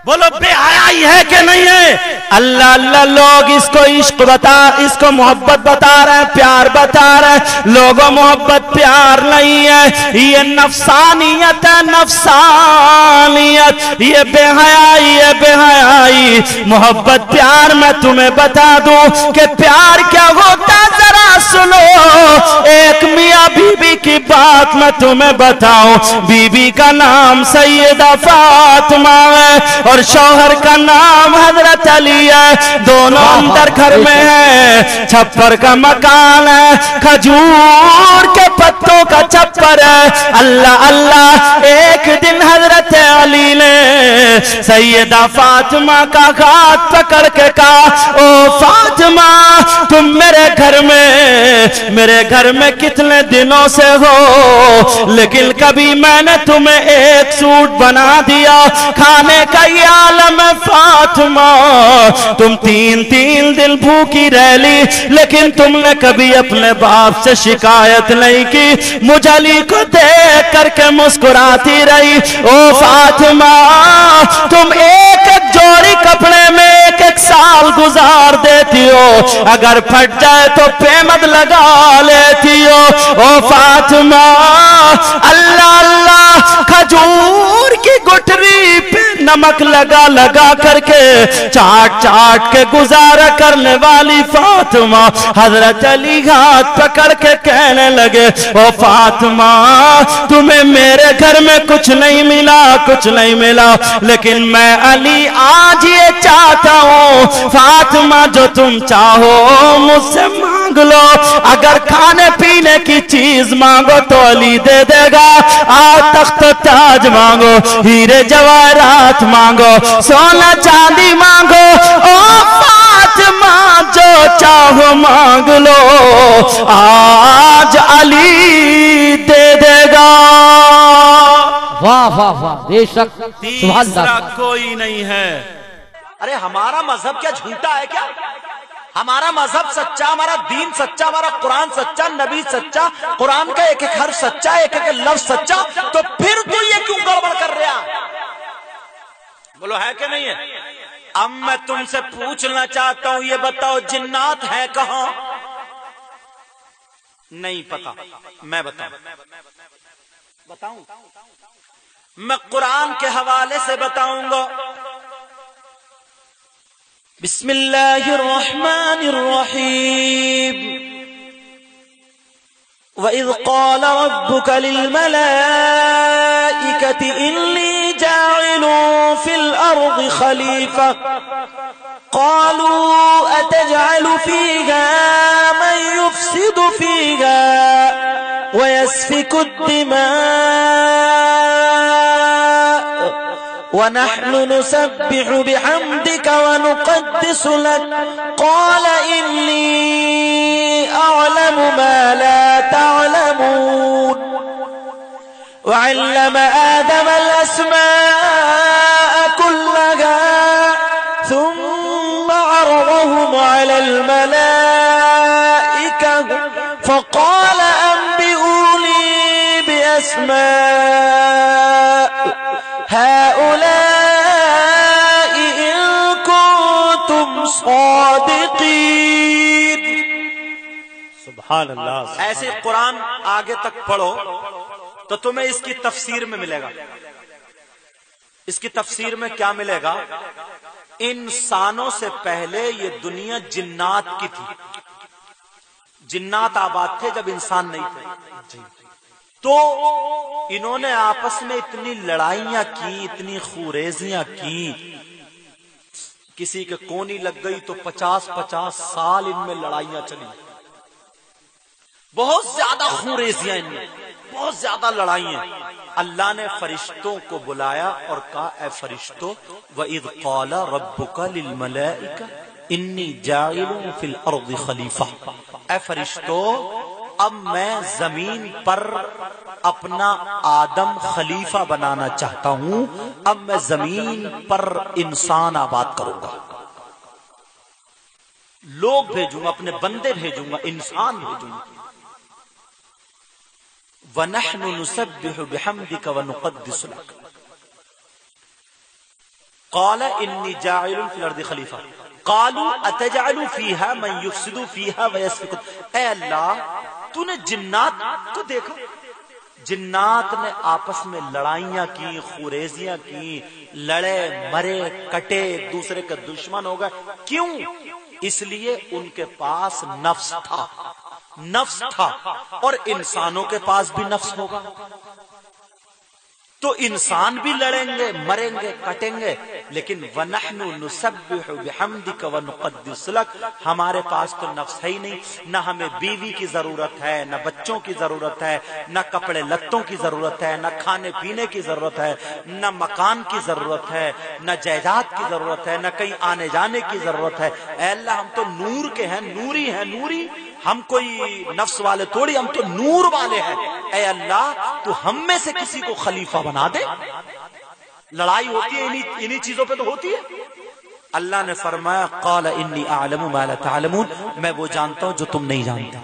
बोलो बेहयाई है कि नहीं है? अल्लाह अल्लाह, लोग इसको इश्क बता, इसको मोहब्बत बता रहे हैं, प्यार बता रहे हैं। लोगों मोहब्बत प्यार नहीं है, ये नफसानियत है, नफसानियत, ये बेहयाई है बेहयाई। मोहब्बत प्यार मैं तुम्हें बता दूं कि प्यार क्या होता, जरा सुनो। एक मियां बीबी की बात मैं तुम्हें बताऊं, बीबी का नाम सैयदा फातिमा है और शौहर का नाम हजरत अली है। दोनों अंदर घर में है, छप्पर का मकान है, खजूर के पत्तों का छप्पर है। अल्लाह अल्लाह, एक दिन हजरत अली ने सैयदा फातिमा का हाथ पकड़ के कहा, ओ फातिमा तुम मेरे घर में कितने दिनों से हो, लेकिन कभी मैंने तुम्हें एक सूट बना दिया खाने का, ये आलम है फातिमा। तुम 3 दिन भूखी रह ली, लेकिन तुमने कभी अपने बाप से शिकायत नहीं की, मुझे अली को देख करके मुस्कुराती रही। ओ फातिमा तुम एक जोड़ी कपड़े में एक साल गुजार देती हो, अगर फट जाए तो पेमद लगा लेती हो। ओ फातिमा अल्लाह अल्लाह, खजूर की गुठरी पे नमक लगा लगा करके चाट चाट के गुजारा करने वाली फातिमा हजरत अली हाथ पकड़ के कहने लगे, ओ फातिमा तुम्हें मेरे घर में कुछ नहीं मिला, कुछ नहीं मिला, लेकिन मैं अली आज ये चाहता हूँ फातिमा जो तुम चाहो मुझसे मांग लो। अगर खाने पीने की चीज मांगो तो अली दे देगा। आज तख्त ताज मांगो, हीरे जवाहरात मांगो, सोना चांदी मांगो, ओ फातिमा जो चाहो मांग लो, आज अली दे देगा। वाह वाह वाह, बेशक तीसरा कोई नहीं है। अरे हमारा मजहब क्या झूठा है क्या? हमारा मजहब सच्चा, हमारा दीन सच्चा, हमारा कुरान सच्चा, नबी सच्चा, कुरान का एक एक हर्फ सच्चा, एक एक लफ्ज सच्चा, तो फिर तू ये क्यों गड़बड़ कर रहा? बोलो है कि नहीं है? अब मैं तुमसे पूछना चाहता हूं, ये बताओ जिन्नात है कहां? नहीं पता, मैं बताऊं? मैं कुरान के हवाले से बताऊंगा। बिस्मिल्लाहिर्रहमानिर्रहीम। वइज़ क़ाल रब्बुक लिल्मलाइकति इन्नी जाइलुन फिल अर्दि खलीफा क़ालू अतजअलु फ़ीहा मन युफ़्सिदु फ़ीहा वयस्फ़िकु الدماء ونحن نسبح بحمدك ونقدس لك قال إني أعلم ما لا تعلمون وعلم آدم الأسماء كلها ثم عرضهم على الملائكة فقال أنبئوني بأسماء هؤلاء إن كنتم صادقين۔ سبحان اللہ۔ ایسے قرآن آگے تک پڑھو تو تمہیں اس کی تفسیر میں ملے گا۔ اس کی تفسیر میں کیا ملے گا؟ انسانوں سے پہلے یہ دنیا جنات کی تھی، جنات آباد تھے جب انسان نہیں تھے، تو انہوں نے آپس میں اتنی لڑائیاں کی، اتنی خوریزیاں کی، کسی کے کونی لگ گئی تو 50-50 سال ان میں لڑائیاں چلی، بہت زیادہ خوریزیاں ان میں، بہت زیادہ لڑائیاں۔ اللہ نے فرشتوں کو بلایا اور کہا اے فرشتوں، وَإِذْ قَالَ رَبُّكَ لِلْمَلَائِكَةِ إِنِّي جَاعِلٌ فِي الْأَرْضِ خَلِيفَةً، اے فرشتوں اب میں زمین پر اپنا آدم خلیفہ بنانا چاہتا ہوں، اب میں زمین پر انسان آباد کروں گا، لوگ بھیجوں گا، اپنے بندے بھیجوں گا، انسان بھیجوں گا۔ وَنَحْنُ نُسَبِّحُ بِحَمْدِكَ وَنُقَدِّسُ لَكَ قَالَ إِنِّي جَاعِلٌ فِي الْأَرْضِ خَلِيفَةً قَالُوا أَتَجْعَلُ فِيهَا مَن يُفْسِدُ فِيهَا وَيَسْفِكُ اے اللہ تو نے جنات کو دیکھا، جنات نے آپس میں لڑائیاں کی، خوریزیاں کی، لڑے مرے کٹے، ایک دوسرے کے دشمن ہو گئے، کیوں؟ اس لیے ان کے پاس نفس تھا، نفس تھا، اور انسانوں کے پاس بھی نفس ہوگا، تو انسان بھی لڑیں گے، مریں گے، کٹیں گے، لیکن وَنَحْنُ نُسَبِّحُ بِحَمْدِكَ وَنُقَدِّسُ لَكَ ہمارے پاس تو نفس ہے ہی نہیں، نہ ہمیں بیوی کی ضرورت ہے، نہ بچوں کی ضرورت ہے، نہ کپڑے لتوں کی ضرورت ہے، نہ کھانے پینے کی ضرورت ہے، نہ مکان کی ضرورت ہے، نہ جائیداد کی ضرورت ہے، نہ کہیں آنے جانے کی ضرورت ہے۔ اے اللہ ہم تو نور کے ہیں، نوری ہیں، نوری، ہم کوئی نفس والے تھوڑی، ہم تو نور والے ہیں۔ اے اللہ تو ہم میں سے کسی کو خلیفہ بنا دے۔ لڑائی ہوتی ہے انہی چیزوں پہ تو ہوتی ہے۔ اللہ نے فرمایا قال انی اعلم ما لا تعلمون، میں وہ جانتا ہوں جو تم نہیں جانتے۔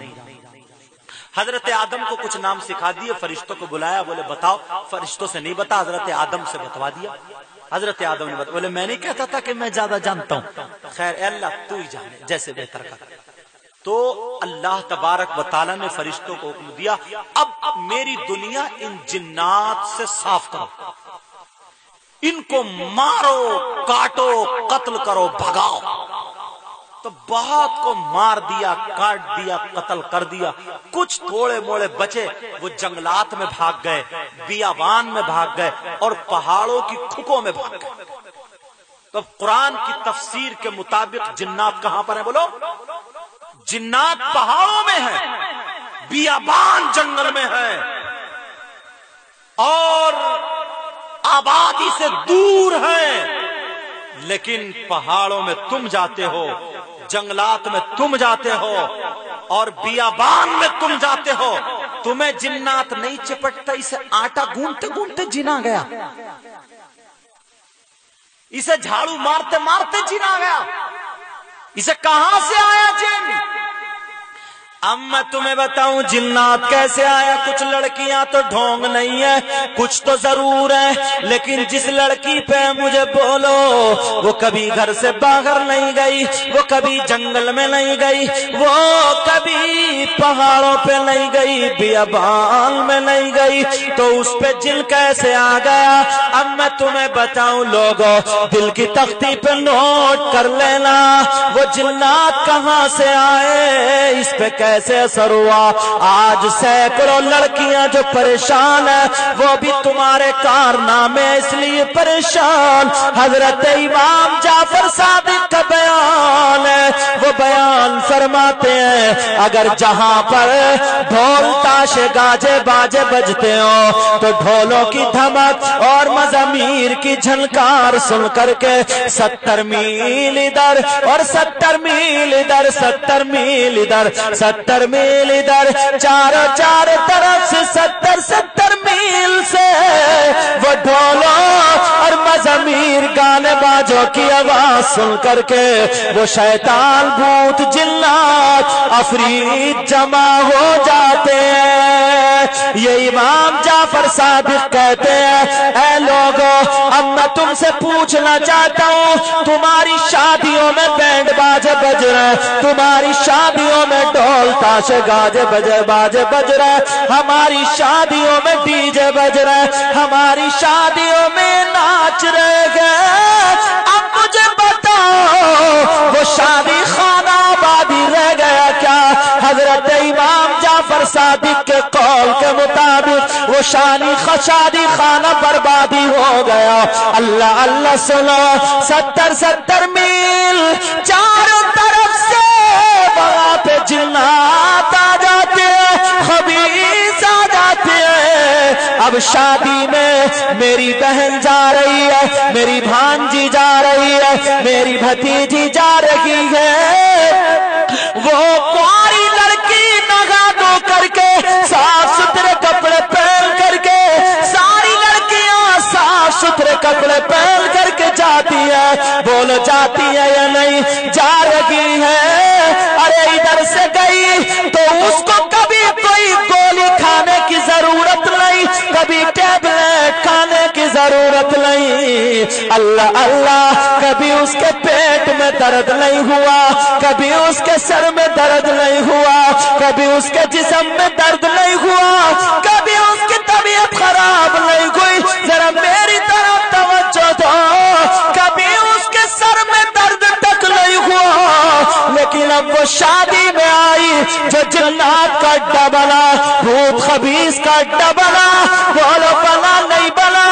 حضرت آدم کو کچھ نام سکھا دیے، فرشتوں کو بلایا، بولے بتاؤ، فرشتوں سے نہیں بتا، حضرت آدم سے بتوا دیا۔ حضرت آدم نے بتا، بولے میں نہیں کہتا تھا کہ میں زیادہ جانتا ہوں، خیر اے اللہ تو ہی جانے، جیسے بہتر کر۔ تو اللہ تبارک و تعالیٰ نے فرشتوں کو حکم دیا اب میری دنیا ان جنات سے صاف کرو، ان کو مارو کاٹو قتل کرو بھگاؤ۔ تو بہت کو مار دیا، کاٹ دیا، قتل کر دیا، کچھ تھوڑے موڑے بچے وہ جنگلات میں بھاگ گئے، بیابان میں بھاگ گئے اور پہاڑوں کی کھکوں میں بھاگ گئے۔ تو قرآن کی تفسیر کے مطابق جنات کہاں پر ہیں بولو؟ جنات پہاڑوں میں ہیں، بیابان جنگل میں ہیں، اور آبادی سے دور ہیں۔ لیکن پہاڑوں میں تم جاتے ہو، جنگلات میں تم جاتے ہو، اور بیابان میں تم جاتے ہو، تمہیں جنات نہیں چپٹتا، اسے آٹا گونتے گونتے جنا گیا، اسے جھاڑو مارتے مارتے جنا گیا، اسے کہاں سے آیا جن؟ اب میں تمہیں بتاؤں جنات کیسے آیا۔ کچھ لڑکیاں تو ڈھونگ نہیں ہے، کچھ تو ضرور ہے، لیکن جس لڑکی پہ مجھے بولو وہ کبھی گھر سے باہر نہیں گئی، وہ کبھی جنگل میں نہیں گئی، وہ کبھی پہاڑوں پہ نہیں گئی، بیابان میں نہیں گئی، تو اس پہ جن کیسے آ گیا؟ اب میں تمہیں بتاؤں لوگوں، دل کی تختی پہ نوٹ کر لینا وہ جنات کہاں سے آئے، اس پہ کیسے اثر ہوا۔ آج سینکڑوں لڑکیاں جو پریشان ہیں وہ بھی تمہارے کارنامے اس لیے پریشان۔ حضرت امام جعفر صادق کا بیان ہے، وہ بیان فرماتے ہیں اگر جہاں پر ڈھول تاشے گاجے باجے بجتے ہوں تو ڈھولوں کی دھمک اور مزامیر کی جھنکار سن کر کے 70 میل ادھر اور 70 میل ادھر، 70 میل ادھر، 70 میل ادھر، چاروں طرف سے 70 میل سے وہ ڈھولوں اور مزامیر گانے باجوں کی آواز سن کر کے وہ شیطان بھوت جنات عفریت جمع ہو جاتے ہیں۔ یہ امام جعفر صادق کہتے ہیں اے لوگوں، اب میں تم سے پوچھنا چاہتا ہوں، تمہاری شادیوں میں بینڈ باجے بج رہے، تمہاری شادیوں میں ڈھول تاشے گاجے باجے بج رہے، ہماری شادیوں میں ڈی جے بج رہے، ہماری شادیوں میں ناچ رہے گئے، اب مجھے بتاؤ وہ شادی خانہ آبادی رہ گیا کیا؟ حضرت امام جعفر صادق کے قول کے مطابق وہ شادی خانہ بربادی ہو گیا۔ اللہ اللہ سنو، 70 میل چاروں طرف سے وہاں پہ جنات آ جاتے ہیں، خبیث آ جاتے ہیں۔ اب شادی میں میری بہن جا رہی ہے، میری بھانجی جا رہی ہے، میری بھتیجی جا رہی ہے، وہ کواری لڑکی نگاہ دو کر کے صاف ستھرے کپڑے پہن کر کے، ساری لڑکیاں صاف ستھرے کپڑے پہن کر کے جاتی ہے، بولو جاتی ہے یا نہیں؟ جا رہی ہے۔ ارے ادھر سے گئی تو اس کو کبھی کوئی گولی کھانے کی ضرورت نہیں، کبھی ٹیبلٹ کھانے کی ضرورت نہیں، اللہ اللہ، کبھی اس کے پیٹ میں درد نہیں ہوا، کبھی اس کے سر میں درد نہیں ہوا، کبھی اس کے جسم میں درد نہیں ہوا، کبھی اس کی طبیعت خراب نہیں ہوئی، ذرا میری طرف توجہ دو، کبھی اس کے سر میں درد تک نہیں ہوا، لیکن اب وہ شادی میں آئی جو جنات کا اڈا بنا، بھوت خبیث کا اڈا بنا، بولو بنا نہیں بنا،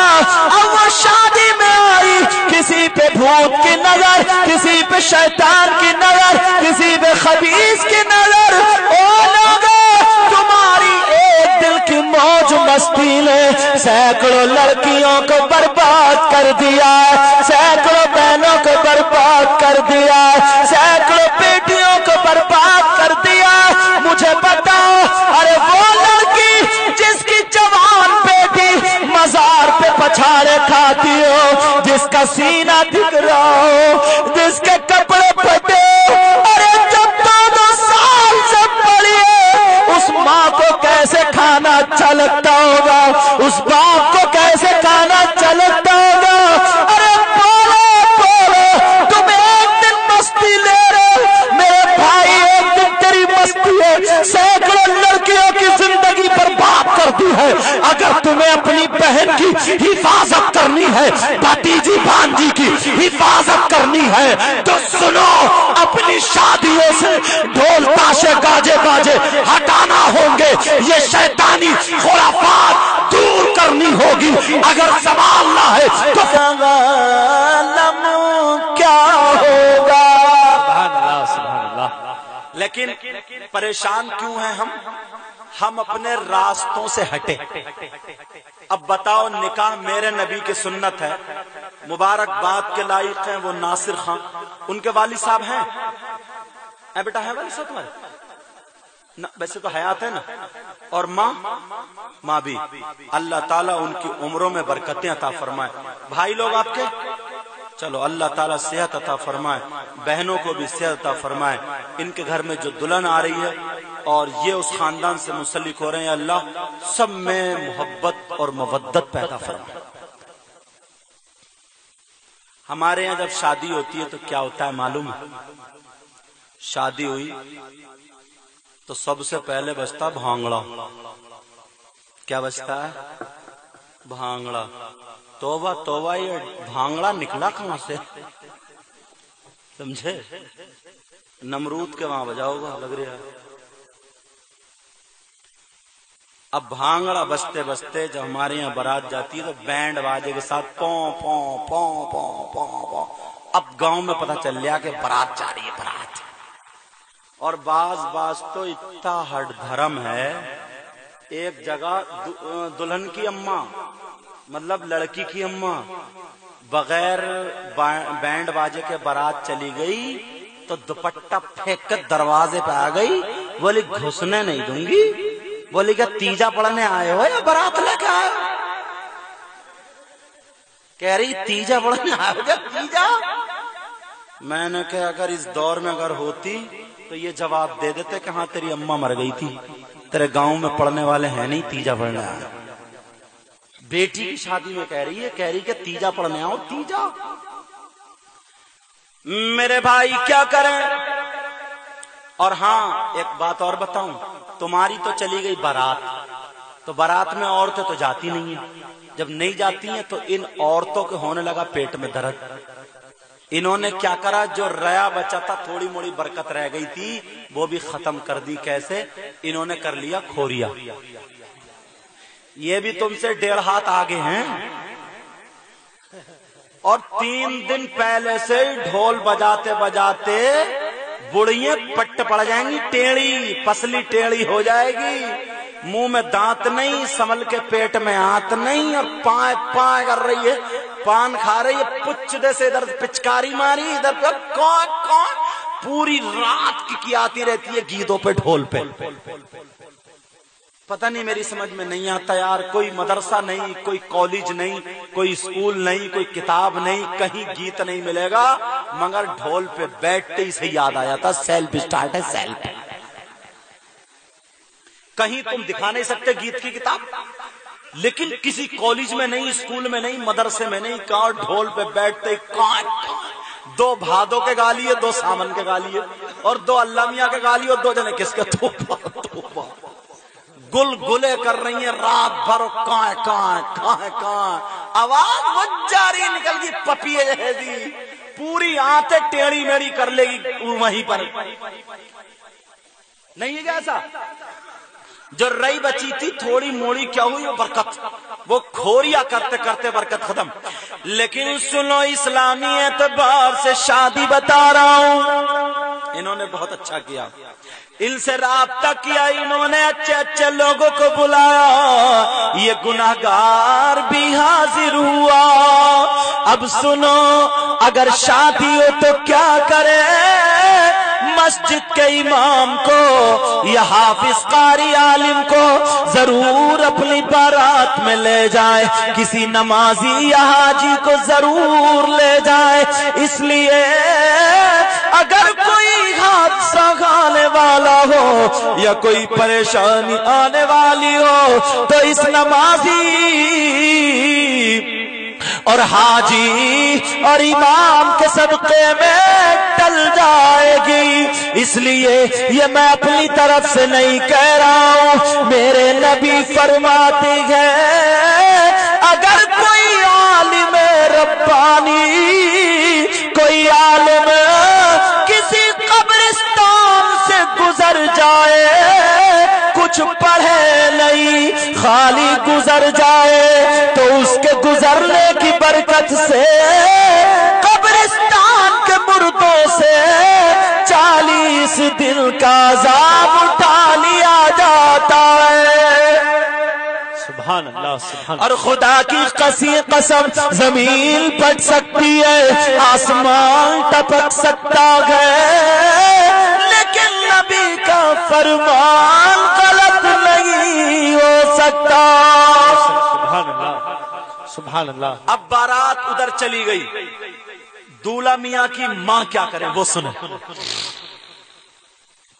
اب وہ شادی میں آئی، کسی پہ بھوت کی نظر، کسی پہ شیطان کی نظر، کسی پہ خبیث کی نظر، او لوگوں تمہاری ایک دل کی موج مستی نے سینکڑوں لڑکیوں کو برباد کر دیا، سینکڑوں بہنوں کو برباد کر دیا، سینکڑوں بیٹیوں کو برباد کر دیا۔ مجھے بتاؤ، ارے وہ لڑکی جس کی جوان بیٹی مزار پہ پچھاڑے کھاتی ہو، جس کا سینہ دکھ رہا ہو، جس کے کپڑے پھٹے ہو، ارے جب 2 سال سے پڑی ہے، اس ماں کو کیسے کھانا اچھا لگتا ہوگا، اس باپ کو کیسے کھانا اچھا لگتا ہوگا؟ ارے بولو تم ایک دن مستی لے رہے، میرے بھائی ایک دن تیری की हिफाजत करनी है, भतीजी भांजी की हिफाजत करनी है, तो सुनो, अपनी शादियों से ढोल ताशे गाजे बाजे हटाना होंगे, ये शैतानी खुराफात दूर करनी होगी। अगर संभालना है तो क्या होगा। सुभान अल्लाह। लेकिन परेशान क्यों हैं हम अपने रास्तों से हटे। अब बताओ, निकाह मेरे नबी की सुन्नत है, मुबारकबाद के लायक हैं वो नासिर खां, उनके वाली साहब हैं? ऐ बेटा है वाली साहब तुम्हारे? वैसे तो हयात है ना। और माँ भी, अल्लाह ताला उनकी उम्रों में बरकतें अता फरमाए। भाई लोग आपके, चलो अल्लाह ताला सेहत अता फरमाए, बहनों को भी सेहत अता फरमाए। इनके घर में जो दुल्हन आ रही है और ये उस खानदान से मुंसलिक हो रहे हैं, अल्लाह सब में मोहब्बत और मवद्दत पैदा फरमाए। हमारे यहाँ जब शादी होती है तो क्या होता है मालूम है? शादी हुई तो सबसे पहले बजता भांगड़ा। क्या बजता है? भांगड़ा। तौबा तौबा, ये भांगड़ा निकला कहां से? समझे? नमरूद के वहां बजाओगा लग रहा है। अब भांगड़ा बजते बजते जब हमारे यहाँ बारात जाती है तो बैंड बाजे के साथ पौ पौ पौ पौ पौ पौ। अब गांव में पता चल गया कि बारात जा रही है, बारात। और बाज तो इतना हट धर्म है, एक जगह दुल्हन की अम्मा, मतलब लड़की की अम्मा, बगैर बैंड बाजे के बारात चली गई तो दुपट्टा फेंक कर दरवाजे पे आ गई। बोली घुसने नहीं दूंगी। बोली क्या तीजा पढ़ने आए हो या बारात लेके आए हो? कह रही तीजा पढ़ने आए हो क्या? तीजा? मैंने कहा अगर इस दौर में अगर होती तो ये जवाब दे देते कि हाँ तेरी अम्मा मर गई थी, तेरे गांव में पढ़ने वाले हैं नहीं, तीजा पढ़ने आए। बेटी की शादी में कह रही है कि तीजा पढ़ने आओ, तीजा। मेरे भाई क्या करें? और हाँ एक बात और बताऊं, तुम्हारी तो चली गई बारात, तो बारात में औरतें तो जाती नहीं है। जब नहीं जाती हैं तो इन औरतों के होने लगा पेट में दर्द। इन्होंने क्या करा, जो रया बचा था, थोड़ी मोड़ी बरकत रह गई थी, वो भी खत्म कर दी। कैसे? इन्होंने कर लिया खोरिया। ये भी तुमसे 1.5 हाथ आगे हैं। और 3 दिन पहले से ढोल बजाते बजाते बुढ़ियां पट्ट पड़ जाएंगी, टेढ़ी पसली टेढ़ी हो जाएगी, मुंह में दांत नहीं, संभल के पेट में हाथ नहीं, और पाए पाए कर रही है, पान खा रही है, पुच्छ दे से इधर पिचकारी मारी, इधर पे कौन कौन, पूरी रात की आती रहती है गीतों पे ढोल पे। पता नहीं, मेरी समझ में नहीं आता यार। कोई मदरसा नहीं, कोई कॉलेज नहीं, कोई स्कूल नहीं, कोई किताब नहीं, कहीं गीत नहीं मिलेगा, मगर ढोल पे बैठते ही से याद आ जाता सेल्फ स्टार्ट है, सेल्फ। कहीं तुम दिखा नहीं सकते गीत की किताब, लेकिन किसी कॉलेज में नहीं, स्कूल में नहीं, मदरसे में नहीं, कहाँ ढोल पे बैठते ही 2 भादों के गा लिए, 2 सावन के गा लिए, और 2 अल्लाह मियां के गा लिए, और 2 जने किसके तोबा गुलगुले कर रही है रात भर, काए काए काए काए, आवाज वो जारी निकल गई पपिए जैसी, पूरी आंतें टेढ़ी मेढ़ी कर लेगी वहीं पर। नहीं है क्या ऐसा? जो रई बची थी थोड़ी मोड़ी, क्या हुई? वो बरकत, वो खोरिया करते करते बरकत खत्म। लेकिन सुनो, इस्लामी एतबार से शादी बता रहा हूं, इन्होंने बहुत अच्छा किया, इनसे राब्ता किया, इन्होंने अच्छे अच्छे लोगों को बुलाया, ये गुनाहगार भी हाजिर हुआ। अब सुनो, अगर शादी हो तो क्या करे? मस्जिद के इमाम को या हाफिज कारी आलिम को जरूर अपनी बारात में ले जाए, किसी नमाजी या हाजी को जरूर ले जाए। इसलिए अगर कोई हादसा आने वाला हो या कोई परेशानी आने वाली हो तो इस नमाजी और हाजी और इमाम के सदक़े में टल जाएगी। इसलिए ये मैं अपनी तरफ से नहीं कह रहा हूं, मेरे नबी फरमाते हैं اگر کوئی عالم ربانی، کوئی عالم کسی قبرستان سے گزر جائے، کچھ پڑھے نہیں خالی گزر جائے، تو اس کے گزرنے کی برکت سے قبرستان کے مردوں سے 40 دن کا عذاب اٹھا لیا جاتا ہے۔ سبحان اللہ سبحان اللہ۔ اور خدا کی قسم زمین پھٹ سکتی ہے، آسمان ٹپک سکتا ہے، لیکن نبی کا فرمان غلط نہیں ہو سکتا۔ سبحان اللہ سبحان اللہ۔ اب بارات ادھر چلی گئی، دولہا میاں کی ماں کیا کریں وہ سنیں،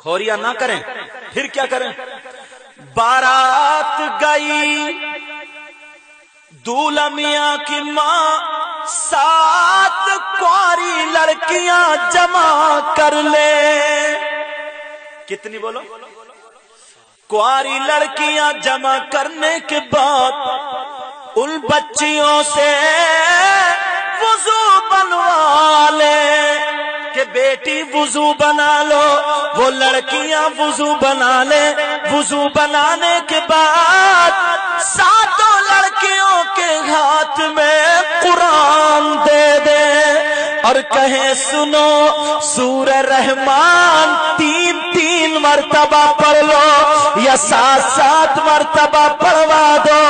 کھوریا نہ کریں، پھر کیا کریں؟ بارات گئی، دولہا میاں کی ماں 7 کواری لڑکیاں جمع کر لے۔ کتنی بولو؟ کواری لڑکیاں جمع کرنے کے بعد ان بچیوں سے وضو بنوا لے کہ بیٹی وضو بنا لو، وہ لڑکیاں وضو بنا لے۔ وضو بنانے کے بعد 7 لڑکیوں کے ہاتھ میں قرآن دے دے اور کہیں سنو سورہ رحمان 3 مرتبہ پڑھ لو یا 7 مرتبہ پڑھوا دو۔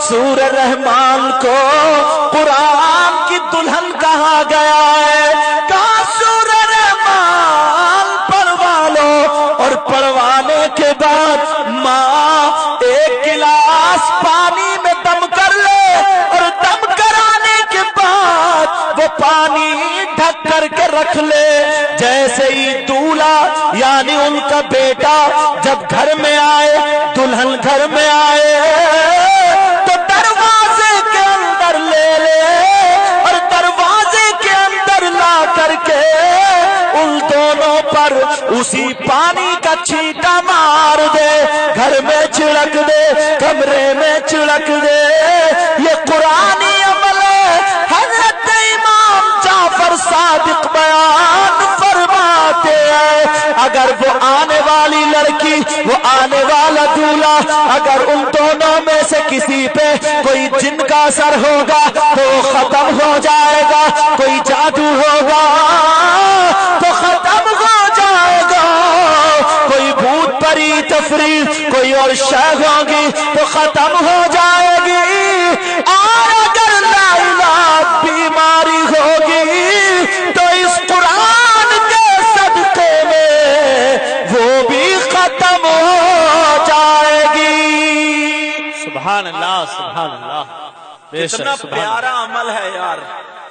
سورہ رحمان کو قرآن کی دلہن کہا گیا ہے، کہا سورہ رحمان پڑھوا لو، اور پڑھوانے کے بعد ماں 1 گلاس پانی میں دم کر لے، اور دم کرانے کے بعد وہ پانی ڈھک کر کے رکھ لے۔ جیسے ہی دولہا یعنی ان کا بیٹا جب گھر میں آئے، دلہن گھر میں آئے، تو دروازے کے اندر لے لے اور دروازے کے اندر لا کر کے ان دونوں پر اسی پانی کا چھینٹا مار دے، گھر میں چھڑک دے، کمرے میں چھڑک دے۔ یہ قرآنی عمل ہے۔ حضرت امام جعفر صادق بیان فرماتے ہیں، اگر وہ آنے والی لڑکی، وہ آنے والا دولہا، اگر ان دونوں میں سے کسی پہ کوئی جن کا اثر ہوگا تو وہ ختم ہو جائے گا، کوئی جادو ہوگا تو ختم ہو جائے گا، کوئی بھوت پری تفریح کوئی اور شے ہوگی تو ختم ہو جائے گی، اور اگر لا علاج بیماری ہوگی تو اس قرآن کے صدقے میں وہ بھی ختم ہو جائے گی۔ سبحان اللہ سبحان اللہ۔ بے شک اتنا سبحان پیارا عمل ہے یار۔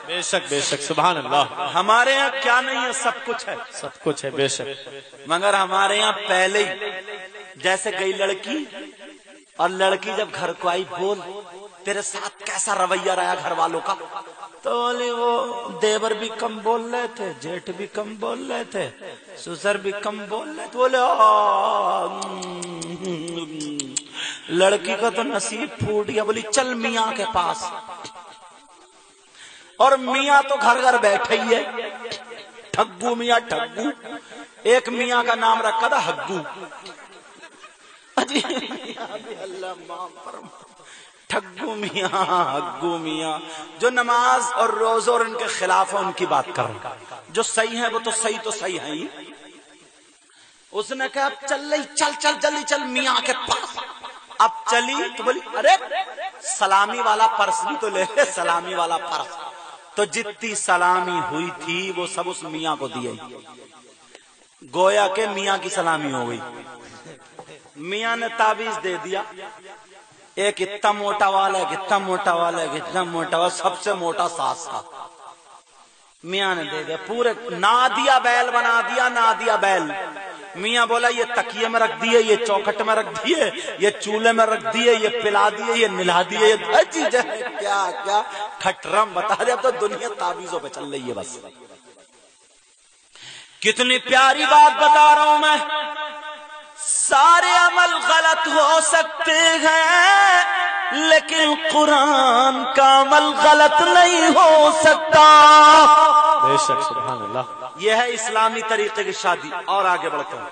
بے شک بے شک سبحان اللہ۔ ہمارے یہاں کیا نہیں ہے، سب کچھ ہے، سب کچھ ہے بے شک۔ مگر ہمارے یہاں پہلے ہی جیسے گئی لڑکی اور لڑکی جب گھر کو آئی، بول تیرے ساتھ کیسا رویہ رہا گھر والوں کا؟ تو بولے وہ دیور بھی کم بول رہے تھے، جیٹھ بھی کم بول رہے تھے، سسر بھی کم بول رہے تھے۔ بولے لڑکی کا تو نصیب پھوٹ گیا۔ بولی چل میاں کے پاس، اور میاں تو گھر گھر بیٹھے ہی ہے، ٹھگو میاں ٹھگو۔ ایک میاں کا نام رکھا تھا ہگو۔ اللہ معاف فرما، ٹھگو میاں ہگو میاں، جو نماز اور روزہ اور ان کے خلاف ہے ان کی بات کر رہا ہوں، جو صحیح ہے وہ تو صحیح ہے ہی۔ اس نے کہا اب چل رہی، چل جلدی چل میاں کے پاس۔ اب چلی تو بولی ارے سلامی والا پرس بھی تو لے لے، سلامی والا پرس۔ تو جتنی سلامی ہوئی تھی وہ سب اس میاں کو دی، گویا کہ میاں کی سلامی ہو گئی۔ میاں نے تعویذ دے دیا، ایک اتنا موٹا والا، ایک اتنا موٹا والا، ایک اتنا موٹا والا، سب سے موٹا ساس کا میاں نے دے دیا، پورے نادیا بیل بنا دیا، نادیا بیل۔ میاں بولا یہ تکیے میں رکھ دیے، یہ چوکھٹ میں رکھ دیے، یہ چولہے میں رکھ دیے، یہ پلا دیے، یہ نلا دیے، یہ کیا کیا کھٹرم بتا دے۔ اب تو دنیا تعویذوں پہ چل رہی ہے بس۔ کتنی پیاری بات بتا رہا ہوں میں۔ سارے عمل غلط ہو سکتے ہیں لیکن قرآن کا عمل غلط نہیں ہو سکتا. بے شک سبحان اللہ. یہ ہے اسلامی طریقے کی شادی. اور آگے بڑھتا ہوں.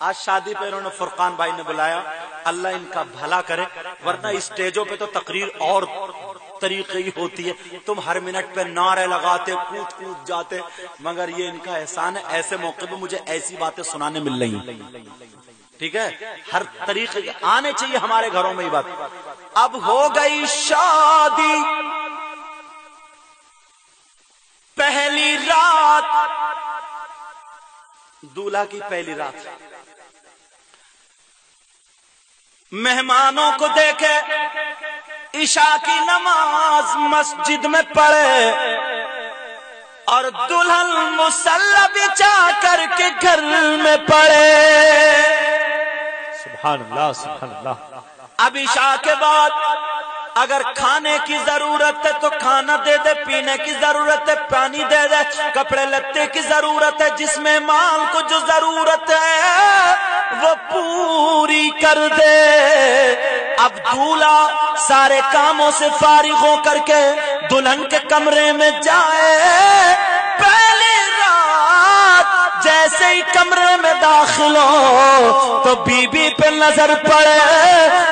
آج شادی پہ انہوں نے فرقان بھائی نے بلایا, اللہ ان کا بھلا کرے, ورنہ اسٹیجوں پہ تو تقریر اور طریقے کی ہوتی ہے, تم ہر منٹ پہ نعرے لگاتے کود کود جاتے, مگر یہ ان کا احسان ہے ایسے موقع پہ مجھے ایسی باتیں سنانے مل رہی ہیں. ٹھیک ہے, ہر طریقے آنے چاہیے ہمارے گھروں میں یہ بات. اب ہو گئی شادی, پہلی رات, دولہا کی پہلی رات, مہمانوں کو دیکھے, عشاء کی نماز مسجد میں پڑھے, اور دلہن مصلی بچھا کر کے گھر میں پڑھے. سبحان اللہ سبحان اللہ. اب عشاء کے بعد اگر کھانے کی ضرورت ہے تو کھانا دے دے, پینے کی ضرورت ہے پانی دے دے, کپڑے لتے کی ضرورت ہے, جس میں مال کو جو ضرورت ہے وہ پوری کر دے. اب دولہا سارے کاموں سے فارغ ہو کر کے دلہن کے کمرے میں جائے, پہلی رات جیسے ہی کمرے میں داخل ہو تو بی بی پہ نظر پڑے,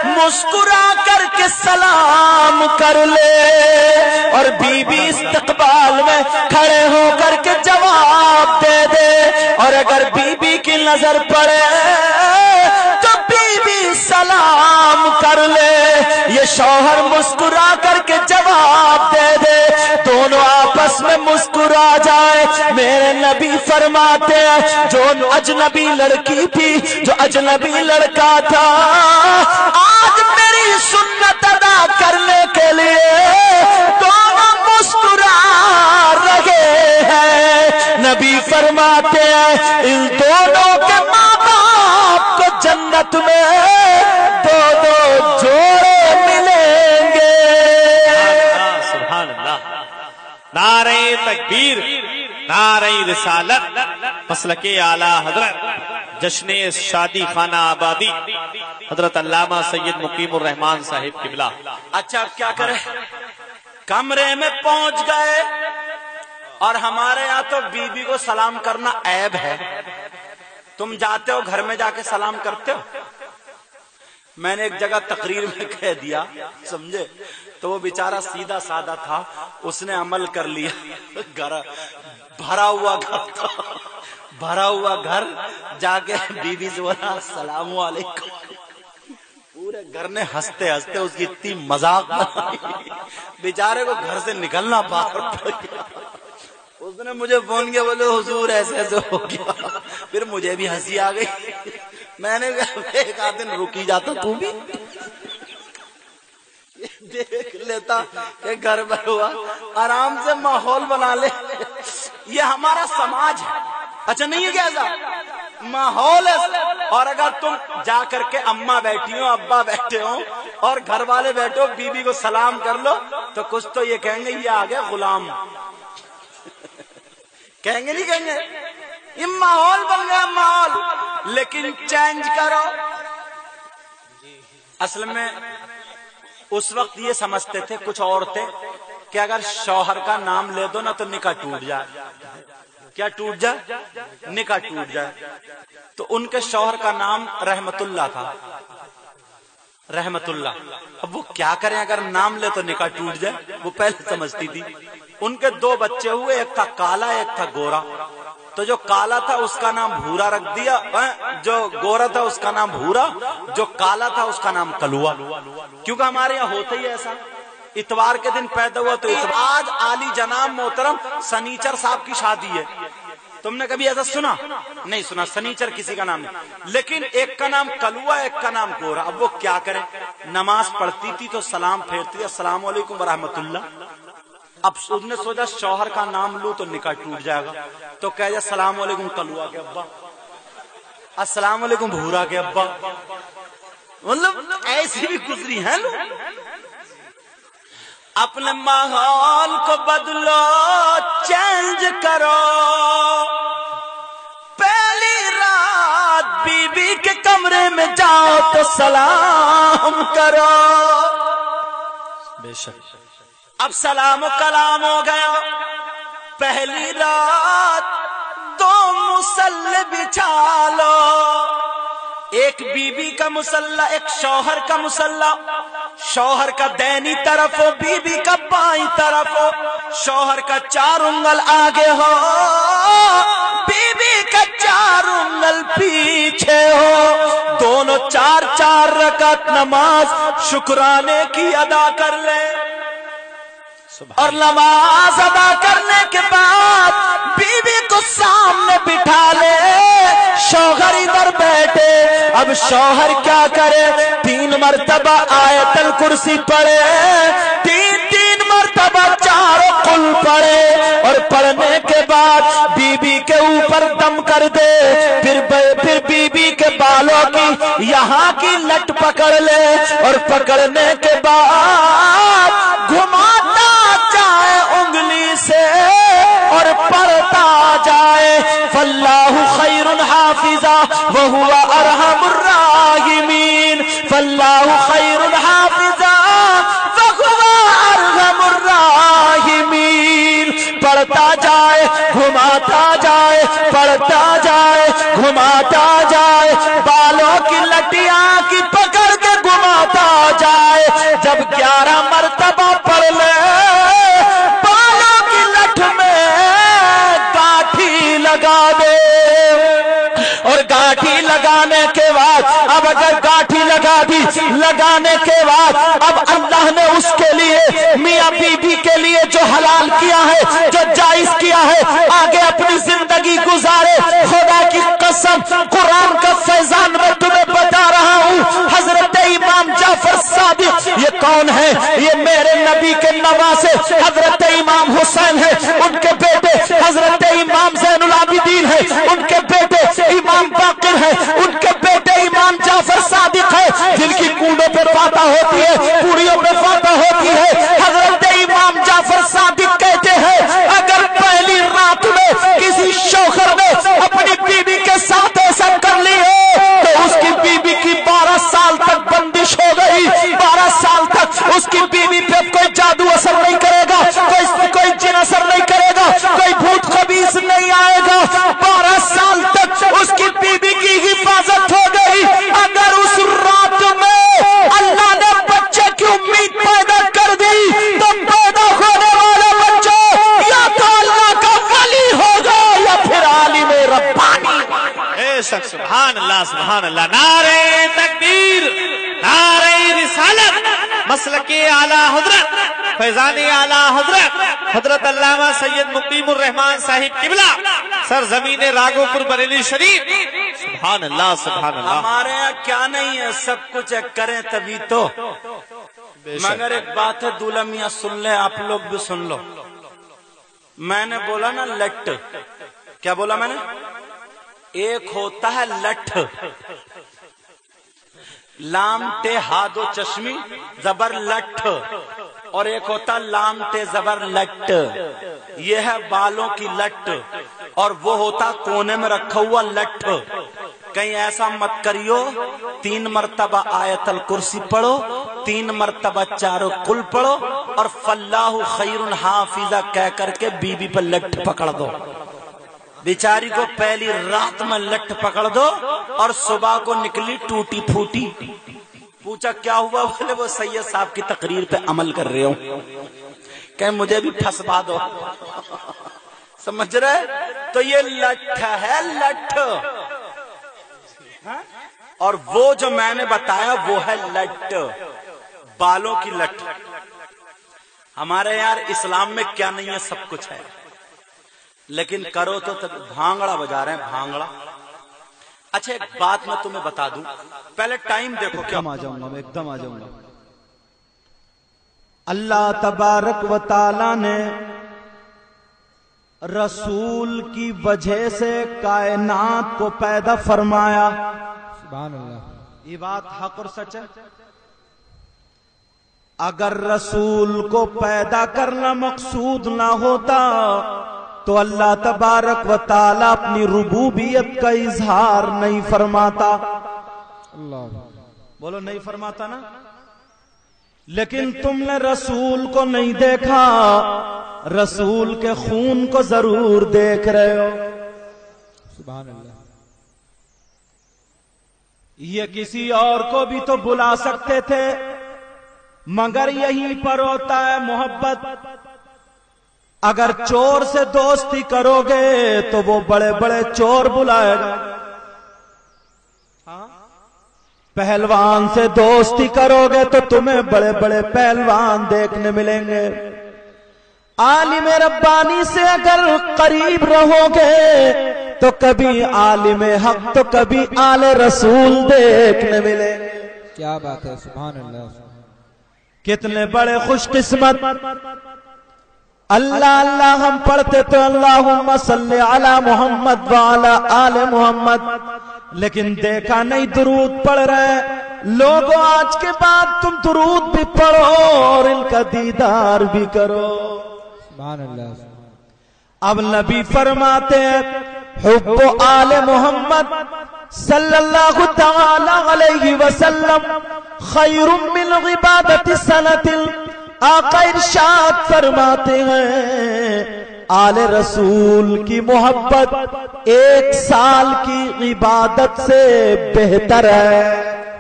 مسکرا کر کے سلام کر لے, اور بی بی استقبال میں کھڑے ہو کر کے جواب دے دے. اور اگر بی بی کی نظر پڑے تو بی بی سلام کر لے, یہ شوہر مسکرا کر کے جواب دے دے, دونوں آپس میں مسکرا جائے. میرے نبی فرماتے ہیں جو اجنبی لڑکی تھی, جو اجنبی لڑکا تھا, آج میری سنت ادا کرنے کے لیے دونوں مسکرا رہے ہیں. نبی فرماتے ہیں ان دونوں کے ماں باپ کو جنت میں دو دو جوڑے ملیں گے. سبحان اللہ. نعرہ تکبیر, نعرہ رسالت, مسلک اعلی حضرت جشن شادی خانہ آبادی حضرت علامہ سید مقیم الرحمان صاحب قبلہ. اچھا اب کیا کرے, کمرے میں پہنچ گئے, اور ہمارے یہاں تو بی بی کو سلام کرنا عیب ہے. تم جاتے ہو گھر میں جا کے سلام کرتے ہو؟ میں نے ایک جگہ تقریر میں کہہ دیا, سمجھے, تو وہ بیچارہ سیدھا سادہ تھا, اس نے عمل کر لیا. گھر بھرا ہوا گھر تھا, بھرا ہوا گھر, جا کے بی بی سے بولا السلام علیکم. پورے گھر نے ہنستے ہنستے اس کی اتنی مذاق بنائی, بیچارے کو گھر سے نکلنا باہر پڑ گیا. اس نے مجھے فون کیا, بولے حضور ایسے ایسے ہو گیا. پھر مجھے بھی ہنسی آ گئی. میں نے کہا ایک آدھ دن رکی جاتا تو بھی دیکھ لیتا کہ گھر پر ہوا, آرام سے ماحول بنا لے. یہ ہمارا سماج ہے. اچھا نہیں ہے کیسا ماحول ہے. اور اگر تم جا کر کے اماں بیٹھی ہو, ابا بیٹھے ہو, اور گھر والے بیٹھے ہو, بی بی کو سلام کر لو, تو کچھ تو یہ کہیں گے یہ آ گیا غلام. کہیں گے نہیں کہیں گے؟ یہ ماحول بن گیا ماحول. لیکن چینج کرو. اصل میں اس وقت یہ سمجھتے تھے کچھ عورتیں کہ اگر شوہر کا نام لے دو نا تو نکاح ٹوٹ جائے. کیا ٹوٹ جائے؟ نکاح ٹوٹ جائے. تو ان کے شوہر کا نام رحمت اللہ تھا, رحمت اللہ. اب وہ کیا کریں, اگر نام لے تو نکاح ٹوٹ جائے. وہ پہلے سمجھتی تھی. ان کے دو بچے ہوئے, ایک تھا کالا ایک تھا گورا. تو جو کالا تھا اس کا نام بھورا رکھ دیا, جو گورا تھا اس کا نام بھورا, جو کالا تھا اس کا نام کلوا. کیونکہ ہمارے یہاں ہوتا ہی ایسا, اتوار کے دن پیدا ہوا تو آج عالی جناب محترم سنیچر صاحب کی شادی ہے. تم نے کبھی ایسا سنا؟ نہیں سنا. سنیچر کسی کا نام نہیں, لیکن ایک کا نام کلوا ایک کا نام گورا. اب وہ کیا کرے, نماز پڑھتی تھی تو سلام پھیرتی, السلام علیکم ورحمۃ اللہ. اب اس نے سوچا شوہر کا نام لوں تو نکاح ٹوٹ جائے گا, تو کہہ جائے السلام علیکم کلوا کے ابا, السلام علیکم بھورا کے ابا. مطلب ایسی بھی گزری ہیں لوگ. اپنے ماحول کو بدلو, چینج کرو. پہلی رات बीबी के कमरे में जाओ तो सलाम करो। बेशक अब सलाम कलाम हो गया। पहली रात दो मुसल्ले बिछा लो, एक बीबी का मुसल्ला एक शौहर का मुसल्ला। शौहर का दाहिनी तरफ हो, बीबी का बाईं तरफ हो। शौहर का 4 उंगल आगे हो, बीबी का 4 उंगल पीछे हो। दोनों 4-4 रकात नमाज शुक्राने की अदा कर ले। और नमाज अदा करने के बाद बीवी को सामने बिठा ले, शौहर इधर बैठे। अब शौहर क्या करे? 3 मरतबा आयतल कुर्सी पढ़े, 3 मरतबा चारों कुल पढ़े। और पढ़ने के बाद बीबी के ऊपर दम कर दे। फिर बीबी के बालों की यहाँ की लट पकड़ ले, और पकड़ने के बाद घुमाता जाए उंगली से और पढ़ता जाए, फल्लाहु खैरुन हाफिजा व हुवा अरहमुर राहिमीन। फल्लाहु खैरुन हाफिजा व हुवा अरहमुर राहिमीन। पढ़ता जाए, घुमाता जाए, पढ़ता जाए, घुमाता जाए, बालों की लटियां की पकड़ के घुमाता जाए। जब 11 मरतबा पढ़ ले, बालों की लठ में गांठी लगा दे। और गांठी लगाने के बाद, अब अगर गांठी लगा दी, लगाने के बाद अब अल्लाह ने उसके लिए, मियां बीबी के लिए जो हलाल किया है, जो जायज किया है, आगे अपनी जिंदगी गुजारे। खुदा की कसम, कुरान का फैजान मैं तुम्हें बता रहा हूँ। हजरत इमाम जाफर सादिक, ये कौन है? ये मेरे नबी के नवासे हजरत इमाम हुसैन है। उनके बेटे हजरत इमाम ज़ैनुल आबिदीन है। उनके बेटे इमाम बाकिर है। उनके बेटे इमाम जाफर सादिक है, जिनकी कूड़ों पे फाता होती है, पूड़ियों पे फाता होती है। हजरत इमाम जाफर सादिक कहते हैं, अगर पहली रात में किसी शौहर ने अपनी बीबी के साथ ऐसा कर लिया तो उसकी बीबी की 12 साल तक बंदिश हो गई। 12 साल तक उसकी बीवी पे कोई जादू असर नहीं करेगा, कोई जिन असर नहीं करेगा, कोई भूत खबीस नहीं आएगा। 12 साल तक उसकी बीवी की हिफाजत हो गई। अगर उस रात में अल्लाह ने बच्चे की उम्मीद पैदा कर दी तो पैदा होने वाला बच्चा या तो अल्लाह का वली होगा या फिर आलिम रब्बानी। सुभान अल्लाह, सुभान अल्लाह। नारे तकबीर, नारे रिसालत, मसलके आला हजरत, फैजाने आला हजरत, हजरत अल्लामा सैयद मुकीमुर रहमान साहिब किबला, सरजमीने राघोपुर बरेली शरीफ। सुभान अल्लाह, सुभान अल्लाह। हमारे यहाँ क्या नहीं है, सब कुछ है, करें तभी तो। मगर एक बात है दूल्हा मियाँ, सुन ले, आप लोग भी सुन लो। मैंने बोला ना लट, क्या बोला मैंने? एक होता है लठ, लामटे हादो चश्मी जबर लठ, और एक होता लामटे जबर लट, ये है बालों की लट। और वो होता कोने में रखा हुआ लठ। कहीं ऐसा मत करियो, 3 मरतबा आयतल कुर्सी पढ़ो, 3 मरतबा चारों कुल पढ़ो, और फल्लाहु खैरुन हाफिजा कह करके बीबी पर लठ पकड़ दो। बेचारी को पहली रात में लठ पकड़ दो और सुबह को निकली टूटी फूटी। पूछा क्या हुआ? बोले वो सैयद साहब की तकरीर पे अमल कर रहे हो, कहे मुझे भी फंसवा दो। समझ रहे? तो ये लठ है, लठ। और वो जो मैंने बताया वो है लठ, बालों की लठ। हमारे यार इस्लाम में क्या नहीं है, सब कुछ है, लेकिन करो तो भांगड़ा बजा रहे हैं, भांगड़ा। अच्छा एक बात मैं तुम्हें बता दूं, पहले टाइम देखो। क्या आ जाऊंगा मैं, एकदम आ जाऊंगा। अल्लाह तबारक व ताला ने रसूल की वजह से कायनात को पैदा फरमाया। सुभान अल्लाह, ये बात हक और सच है। अगर रसूल को पैदा करना मकसूद ना होता تو اللہ تبارک و تعالی اپنی ربوبیت کا اظہار نہیں فرماتا. بولو نہیں فرماتا نا. لیکن تم نے رسول کو نہیں دیکھا, رسول کے خون کو ضرور دیکھ رہے ہو. سبحان اللہ. یہ کسی اور کو بھی تو بلا سکتے تھے, مگر یہیں پر ہوتا ہے محبت. اگر چور سے دوستی کرو گے تو وہ بڑے بڑے چور بلائے گا, پہلوان سے دوستی کرو گے تو تمہیں بڑے بڑے پہلوان دیکھنے ملیں گے. عالم ربانی سے اگر قریب رہو گے تو کبھی عالم حق تو کبھی آل رسول دیکھنے ملیں گے. کیا بات ہے, سبحان اللہ. کتنے بڑے خوش قسمت. اللہ اللہ ہم پڑھتے تو اللہم صلی علی محمد وعلی آل محمد, لیکن دیکھا نہیں درود پڑھ رہے. لوگوں آج کے بعد تم درود بھی پڑھو اور ان کا دیدار بھی کرو. سبحان اللہ. اب نبی فرماتے ہیں حب آل محمد صلی اللہ تعالی علیہ وسلم خیر من عبادت سنت. آقا ارشاد فرماتے ہیں آل رسول کی محبت 1 سال کی عبادت سے بہتر ہے.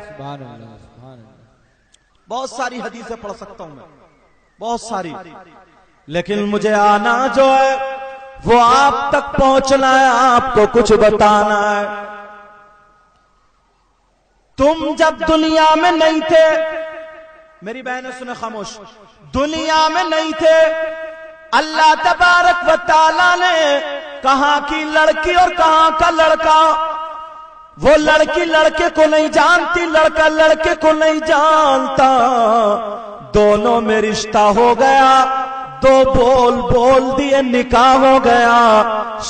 سبحان اللہ. سبحان اللہ. بہت ساری حدیثیں پڑھ سکتا ہوں میں, بہت ساری, لیکن مجھے آنا جو ہے وہ آپ تک پہنچنا ہے, آپ کو کچھ بتانا ہے. تم جب دنیا میں نہیں تھے, میری بہنیں سنیں خاموش, دنیا میں نہیں تھے, اللہ تبارک و تعالی نے کہاں کی لڑکی اور کہاں کا لڑکا, وہ لڑکی لڑکے کو نہیں جانتی, لڑکا لڑکے کو نہیں جانتا, دونوں میں رشتہ ہو گیا, 2 بول بول دیے, نکاح ہو گیا,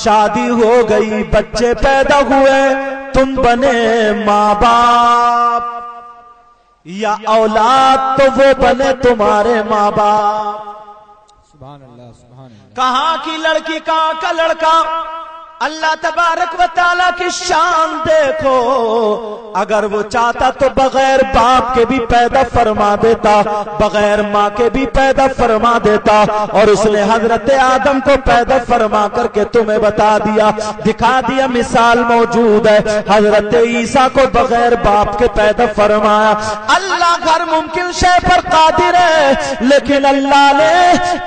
شادی ہو گئی, بچے پیدا ہوئے, تم بنے ماں باپ, یا اولاد تو وہ بنے تمہارے ماں باپ. سبحان اللہ. سبحان اللہ. کہاں کی لڑکی کہاں کا لڑکا, اللہ تبارک و تعالیٰ کی شان دیکھو. اگر وہ چاہتا تو بغیر باپ کے بھی پیدا فرما دیتا, بغیر ماں کے بھی پیدا فرما دیتا, اور اس نے حضرت آدم کو پیدا فرما کر کے تمہیں بتا دیا, دکھا دیا, مثال موجود ہے. حضرت عیسیٰ کو بغیر باپ کے پیدا فرمایا. اللہ ہر ممکن شے پر قادر ہے, لیکن اللہ نے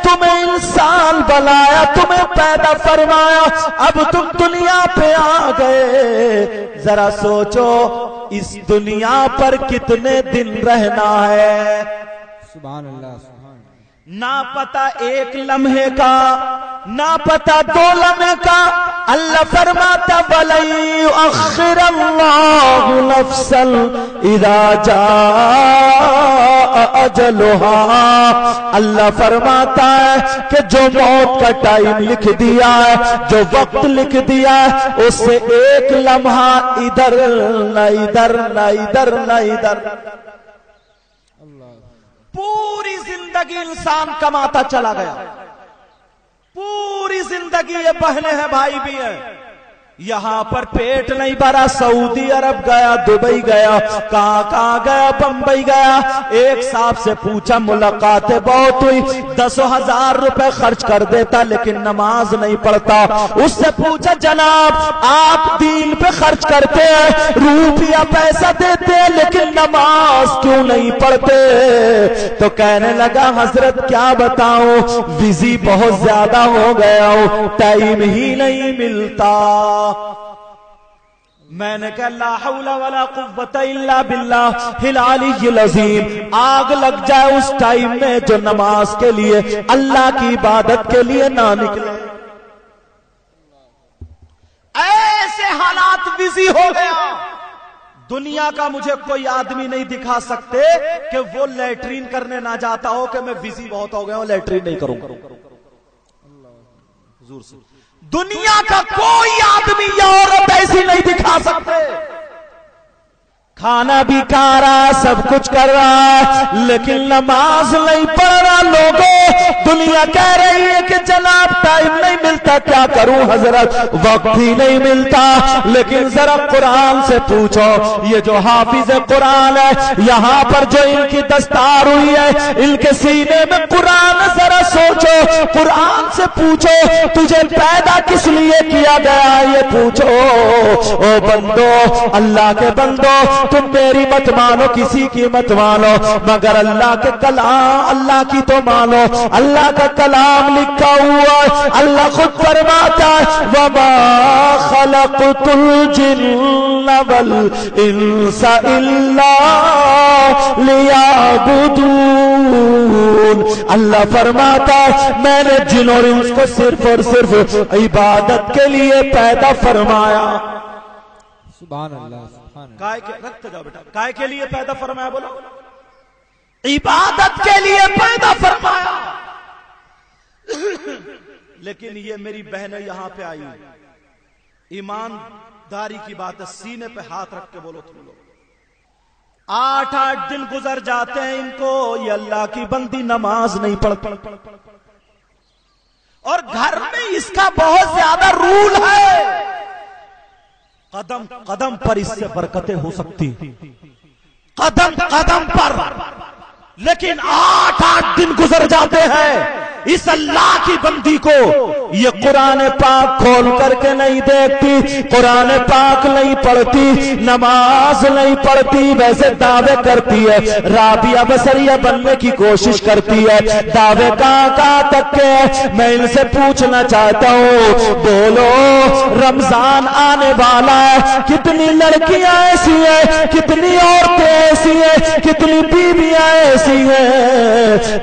تمہیں انسان بنایا, تمہیں پیدا فرمایا. اب تم دنیا پہ آ گئے, ذرا سوچو اس دنیا پر کتنے دن رہنا ہے. سبحان اللہ. سبحان اللہ. نہ پتہ 1 لمحے کا, نہ پتہ 2 لمحے کا. اللہ فرماتا وَلَن يُؤَخِّرَ اللَّهُ نَفْسًا إِذَا جَاءَ أَجَلُهَا. اللہ فرماتا ہے کہ جو موت کا ٹائم لکھ دیا ہے, جو وقت لکھ دیا ہے, اس سے 1 لمحہ ادھر نہ ادھر نہ ادھر نہ ادھر. پوری زندگی انسان کماتا چلا گیا, پوری زندگی یہ بہنیں ہیں بھائی بھی ہیں, یہاں پر پیٹ نہیں بھرا, سعودی عرب گیا, دبئی گیا, کہاں گیا, بمبئی گیا. ایک صاحب سے پوچھا, ملاقاتیں بہت ہوئی, 10,000 روپے خرچ کر دیتا لیکن نماز نہیں پڑھتا. اس سے پوچھا جناب آپ دین پہ خرچ کرتے ہیں, روپیہ پیسہ دیتے ہیں, لیکن نماز کیوں نہیں پڑھتے؟ تو کہنے لگا حضرت کیا بتاؤں, بزی بہت زیادہ ہو گیا ہوں, ٹائم ہی نہیں ملتا. میں نے کہا لا حول ولا قوت الا باللہ العلی العظیم. آگ لگ جائے اس ٹائم میں جو نماز کے لیے, اللہ کی عبادت کے لیے نہ نکلے. ایسے حالات بزی ہو گیا. دنیا کا مجھے کوئی آدمی نہیں دکھا سکتے کہ وہ لیٹرین کرنے نہ جاتا ہو کہ میں بزی بہت ہو گیا ہوں, لیٹرین نہیں کروں. حضور سے دنیا کا کوئی آدمی یا عورت ایسی نہیں دکھا سکتے. खाना भी खा रहा, सब कुछ कर रहा है, लेकिन नमाज नहीं पढ़ रहा। लोगों, दुनिया कह रही है कि जनाब टाइम नहीं मिलता, क्या करूं हजरत, वक्त ही नहीं मिलता। लेकिन जरा कुरान से पूछो, ये जो हाफिज कुरान है, यहाँ पर जो इनकी दस्तार हुई है, इनके सीने में कुरान, जरा सोचो, कुरान से पूछो तुझे पैदा किस लिए किया गया, ये पूछो। ओ बंदो, अल्लाह के बंदो, तुम मेरी मत मानो, किसी की मत मानो, मगर अल्लाह के कलाम, अल्लाह की तो मानो। अल्लाह का कलाम लिखा हुआ है, अल्लाह खुद फरमाता है, वमा खलक़तुल जिन्न वल इंसा इल्ला लियाबुदून। अल्लाह फरमाता है, मैंने जिन और इंस को सिर्फ और सिर्फ इबादत के लिए पैदा फरमाया। सुभान अल्लाह, सुभान अल्लाह। काय के रखते जाओ बेटा, काय के लिए पैदा फरमाया, बोलो, इबादत के लिए पैदा फरमाया। लेकिन ये मेरी बहनें यहां पे आई, ईमानदारी की बात है, सीने पे हाथ रख के बोलो तुम लोग। 8-8 दिन गुजर जाते हैं इनको, ये अल्लाह की बंदी नमाज नहीं पढ़ती, और घर में इसका बहुत ज्यादा रूल है। कदम कदम पर इससे बरकतें हो सकती, कदम कदम पर, लेकिन 8-8 दिन गुजर जाते हैं, इस अल्लाह की बंदी को ये कुरान पाक खोल करके नहीं देखती, कुरान पाक नहीं पढ़ती, नमाज नहीं पढ़ती, वैसे दावे करती है, राबिया बसरिया बनने की कोशिश करती है। दावे कहां तक के है, मैं इनसे पूछना चाहता हूँ, बोलो, रमजान आने वाला है, कितनी लड़कियां ऐसी है, कितनी औरतें ऐसी है, कितनी बीवियां ऐसी है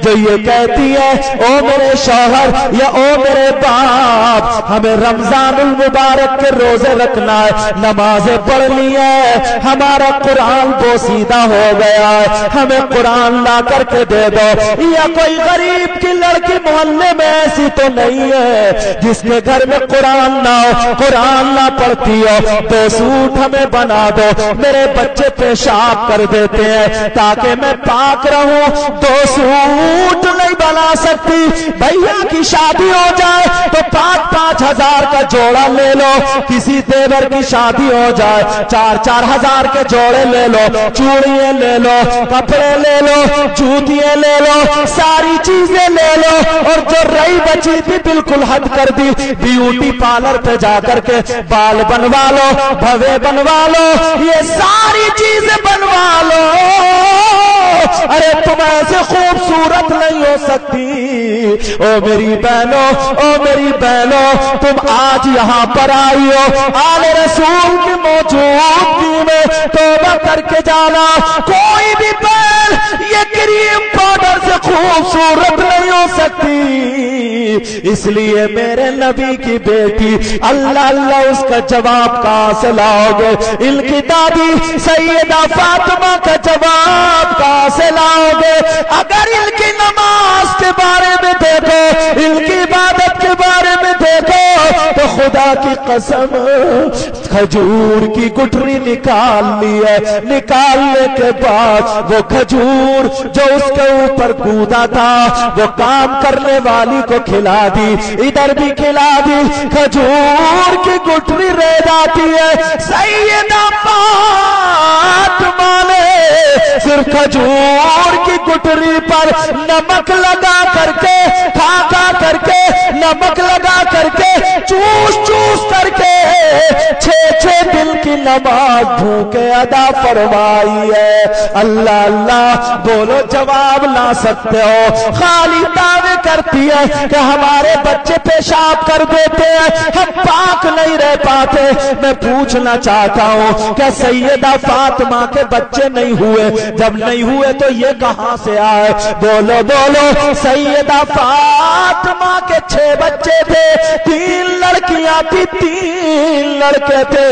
जो ये कहती है, ओ मेरे शौहर या ओ मेरे बाप, हमें रमजानुल मुबारक के रोजे रखना है, नमाजें पढ़नी है, हमारा कुरान बोसीदा हो गया है, हमें कुरान ला करके दे दो। या कोई गरीब की लड़की मोहल्ले में ऐसी तो नहीं है जिसके घर में कुरान ना हो, कुरान ना पढ़ती हो, तो सूट हमें बना दो, मेरे बच्चे पेशाब कर देते हैं ताकि मैं पाक रहूं, 2 सूट नहीं बना सकती। भैया की शादी हो जाए तो 5-5 हजार का जोड़ा ले लो, किसी देवर की शादी हो जाए 4-4 हजार के जोड़े ले लो, चूड़ियां ले लो, कपड़े ले लो, जूतियां ले लो, सारी चीजें ले लो, और जो रही बची थी बिल्कुल हद कर दी, ब्यूटी पार्लर पे जाकर के बाल बनवा लो, भवे बनवा लो, ये सारी चीजें बनवा लो। अरे तुम ऐसे खूबसूरत नहीं हो सकती। ओ मेरी बहनों, ओ मेरी बहनों, तुम आज यहाँ पर आई हो, आले रसूल की मौजूदगी में तौबा करके जाना। कोई भी बहन ये क्रीम पाउडर से खूबसूरत नहीं हो सकती, इसलिए मेरे नबी की बेटी, अल्लाह अल्लाह, उसका जवाब कहां से लाओगे? इनकी दादी सैयदा फातिमा का जवाब कहां से लाओगे? अगर इनकी नमाज के बारे में देखो, इनकी इबादत के बारे में देखो, तो खुदा की कसम खजूर की गुठरी निकाल ली है, निकालने के बाद वो खजूर जो उसके ऊपर कूदा था वो काम करने वाली को खिला दी, इधर भी खिला दी, खजूर की गुठरी रह जाती है। सैयदा फातिमा ने सिर्फ खजूर की गुठरी पर नमक लगा करके, खा करके, नमक लगा करके, चूस चूस करके 6-6 दिन की नमाज भूखे अदा फरमाई है। अल्लाह अल्लाह बोलो, जवाब ला सकते हो? खाली दावे करती है कि हमारे बच्चे पेशाब कर देते हैं, हम पाक नहीं रह पाते। मैं पूछना चाहता हूँ, क्या सैयदा फातिमा के बच्चे नहीं हुए? जब नहीं हुए तो ये कहां से आए? बोलो बोलो। सैयदा फातिमा के 6 बच्चे थे, 3 लड़कियां थी, 3 लड़के थे,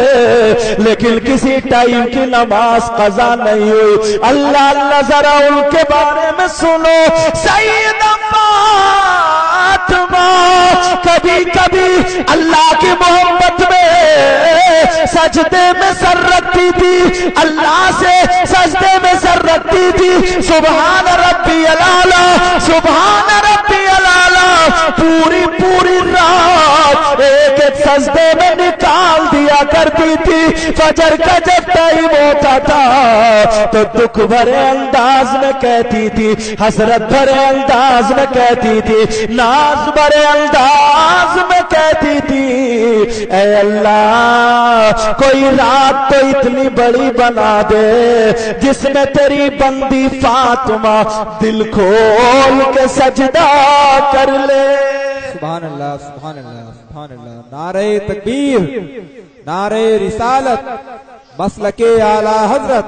लेकिन किसी टाइम की नमाज कज़ा नहीं हुई। अल्लाह अल्लाह, जरा उनके बारे में सुनो। सैयदा फातिमा कभी कभी अल्लाह की मोहब्बत में सजदे में सर रखती थी, अल्लाह से सजदे में सर रखती थी। सुभान रब्बी अलाला, सुभान रब्बी अलाला, पूरी पूरी रात एक एक सजदे में निकाल दिया करती थी। फजर का जब टाइम होता था तो दुख भरे अंदाज में कहती थी, हसरत भरे अंदाज में कहती थी, नाज भरे अंदाज में कहती थी, ऐ अल्लाह कोई रात तो इतनी बड़ी बना दे जिसमें तेरी बंदी फातिमा दिल खोल के सजदा कर ले। सुभान अल्लाह, सुभान अल्लाह, सुभान अल्लाह। नारे तकबीर, नारे रिसालत, मसलके आला हजरत,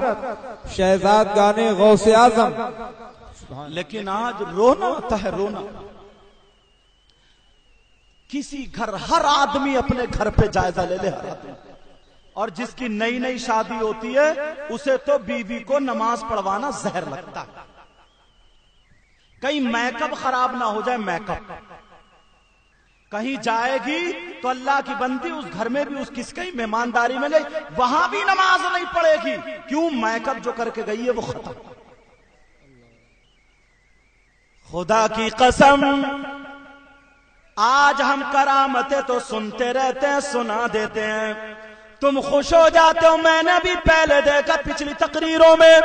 शहजाद गाने गौसे आजम। लेकिन आज रोना आता है, रोना। किसी घर, हर आदमी अपने घर पे जायजा ले ले, हर आदमी। और जिसकी नई नई शादी होती है उसे तो बीवी को नमाज पढ़वाना जहर लगता है। कहीं मेकअप खराब ना हो जाए, मेकअप कहीं जाएगी तो अल्लाह की बंदी उस घर में भी उस किसकी मेहमानदारी में गई, वहां भी नमाज नहीं पढ़ेगी। क्यों? मेकअप जो करके गई है वो खत्म। खुदा की कसम, आज हम करामतें तो सुनते रहते हैं, सुना देते हैं, तुम खुश हो जाते हो। मैंने भी पहले देखा पिछली तकरीरों में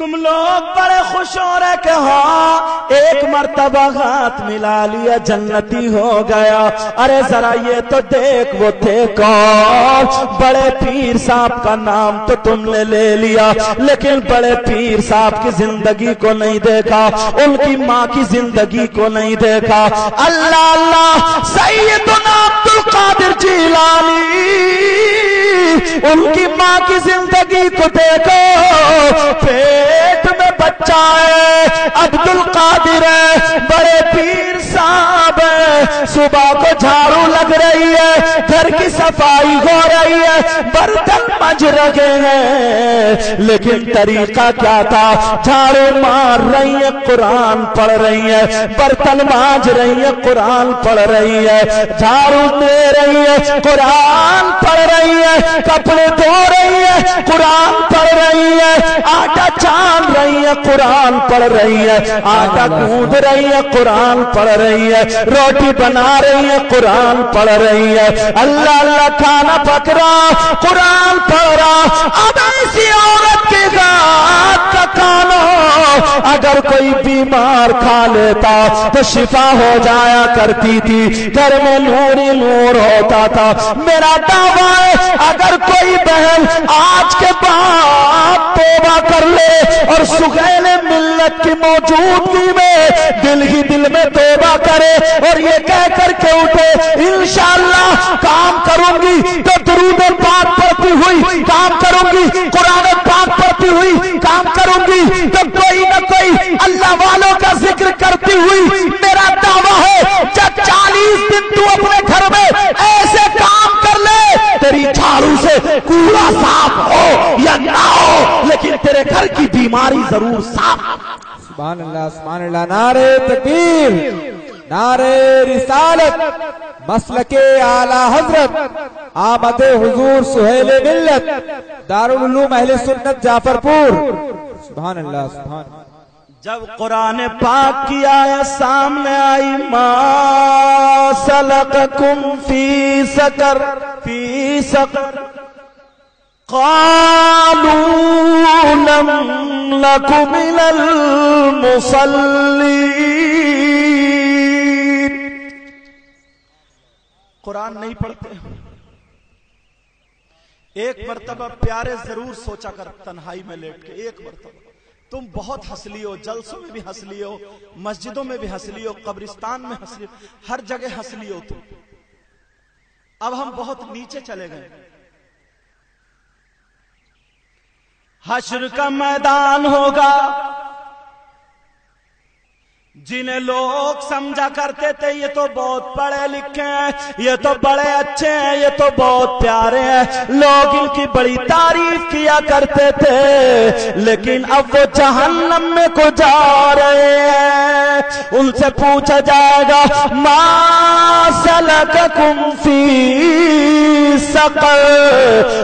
तुम लोग बड़े खुश हो रहे कि हाँ एक मर्तबा हाथ मिला लिया, जन्नती हो गया। अरे जरा ये तो देख, वो थे कौन? बड़े पीर साहब का नाम तो तुमने ले लिया, लेकिन बड़े पीर साहब की जिंदगी को नहीं देखा, उनकी माँ की जिंदगी को नहीं देखा। अल्लाह अल्लाह, सैयदना अब्दुल कादिर जिलानी, उनकी माँ की जिंदगी को देखो। पेट में बच्चा है, अब्दुल कादिर है, बड़े पीर साहब है। सुबह को झाड़ू लग रही है, घर की सफाई हो रही है, बर्तन मज रहे हैं, लेकिन तरीका क्या था? झाड़ू मार रही है, कुरान पढ़ रही है, बर्तन मांज रही है, कुरान पढ़ रही है, झाड़ू दे रही है, कुरान पढ़ रही है, कपड़े धो रही है, कुरान पढ़ रही है, आटा छान रही है, कुरान पढ़ रही है, आटा गूंद रही है, कुरान पढ़ रही है, रोटी बना रही है, कुरान पढ़ रही है। अल्लाह अल्लाह, खाना पक रहा, कुरान पढ़ रहा। अब ऐसी औरत के हाथ का खाना अगर कोई बीमार खा लेता तो शिफा हो जाया करती थी, घर में नूर ही नूर होता था। मेरा दावा है अगर कोई बहन आज के बाद तौबा कर ले और सुगैले मिल्लत की मौजूदगी में दिल ही दिल में तौबा करे और ये कह करके उठे, इंशाअल्लाह काम करूंगी तो दुरूद पाक पढ़ती हुई काम करूंगी, कुरान पाक पढ़ती हुई काम करूंगी, तो कोई न कोई अल्लाह वालों का जिक्र करती हुई, मेरा दावा है जब 40 दिन तू अपने घर में ऐसे काम कर ले, तेरी झाड़ू से कूड़ा साफ हो या ना हो, लेकिन तेरे घर की बीमारी जरूर साफ। सुभान अल्लाह, सुभान अल्लाह। नारे तकबीर, नारे रिसालत, मसलके आला हजरत, आमद हुजूर सुहेल मिल्लत, दारुल उलूम अहले सुन्नत जाफरपुर। सुभान अल्लाह, सुभान। जब कुरान पाक की आयत सामने आई, मा सलककुम फी सकर, फी सकर, क़ालू लम नकु मिनल मुसल्लीन। कुरान नहीं पढ़ते। एक मर्तबा प्यारे जरूर सोचा कर, तन्हाई में लेट के एक मर्तबा। तुम बहुत हंस लियो, जलसों में भी हंस लियो, मस्जिदों में भी हंस लियो, कब्रिस्तान में हंस लियो, हर जगह हंस लियो तुम। अब हम बहुत नीचे चले गए। हश्र का मैदान होगा, जिन्हें लोग समझा करते थे ये तो बहुत पढ़े लिखे हैं, ये तो बड़े अच्छे हैं, ये तो बहुत प्यारे हैं, लोग इनकी बड़ी तारीफ किया करते थे, लेकिन अब वो जहन्नम में को जा रहे हैं। उनसे पूछा जाएगा मा सलककुम फी सक़र,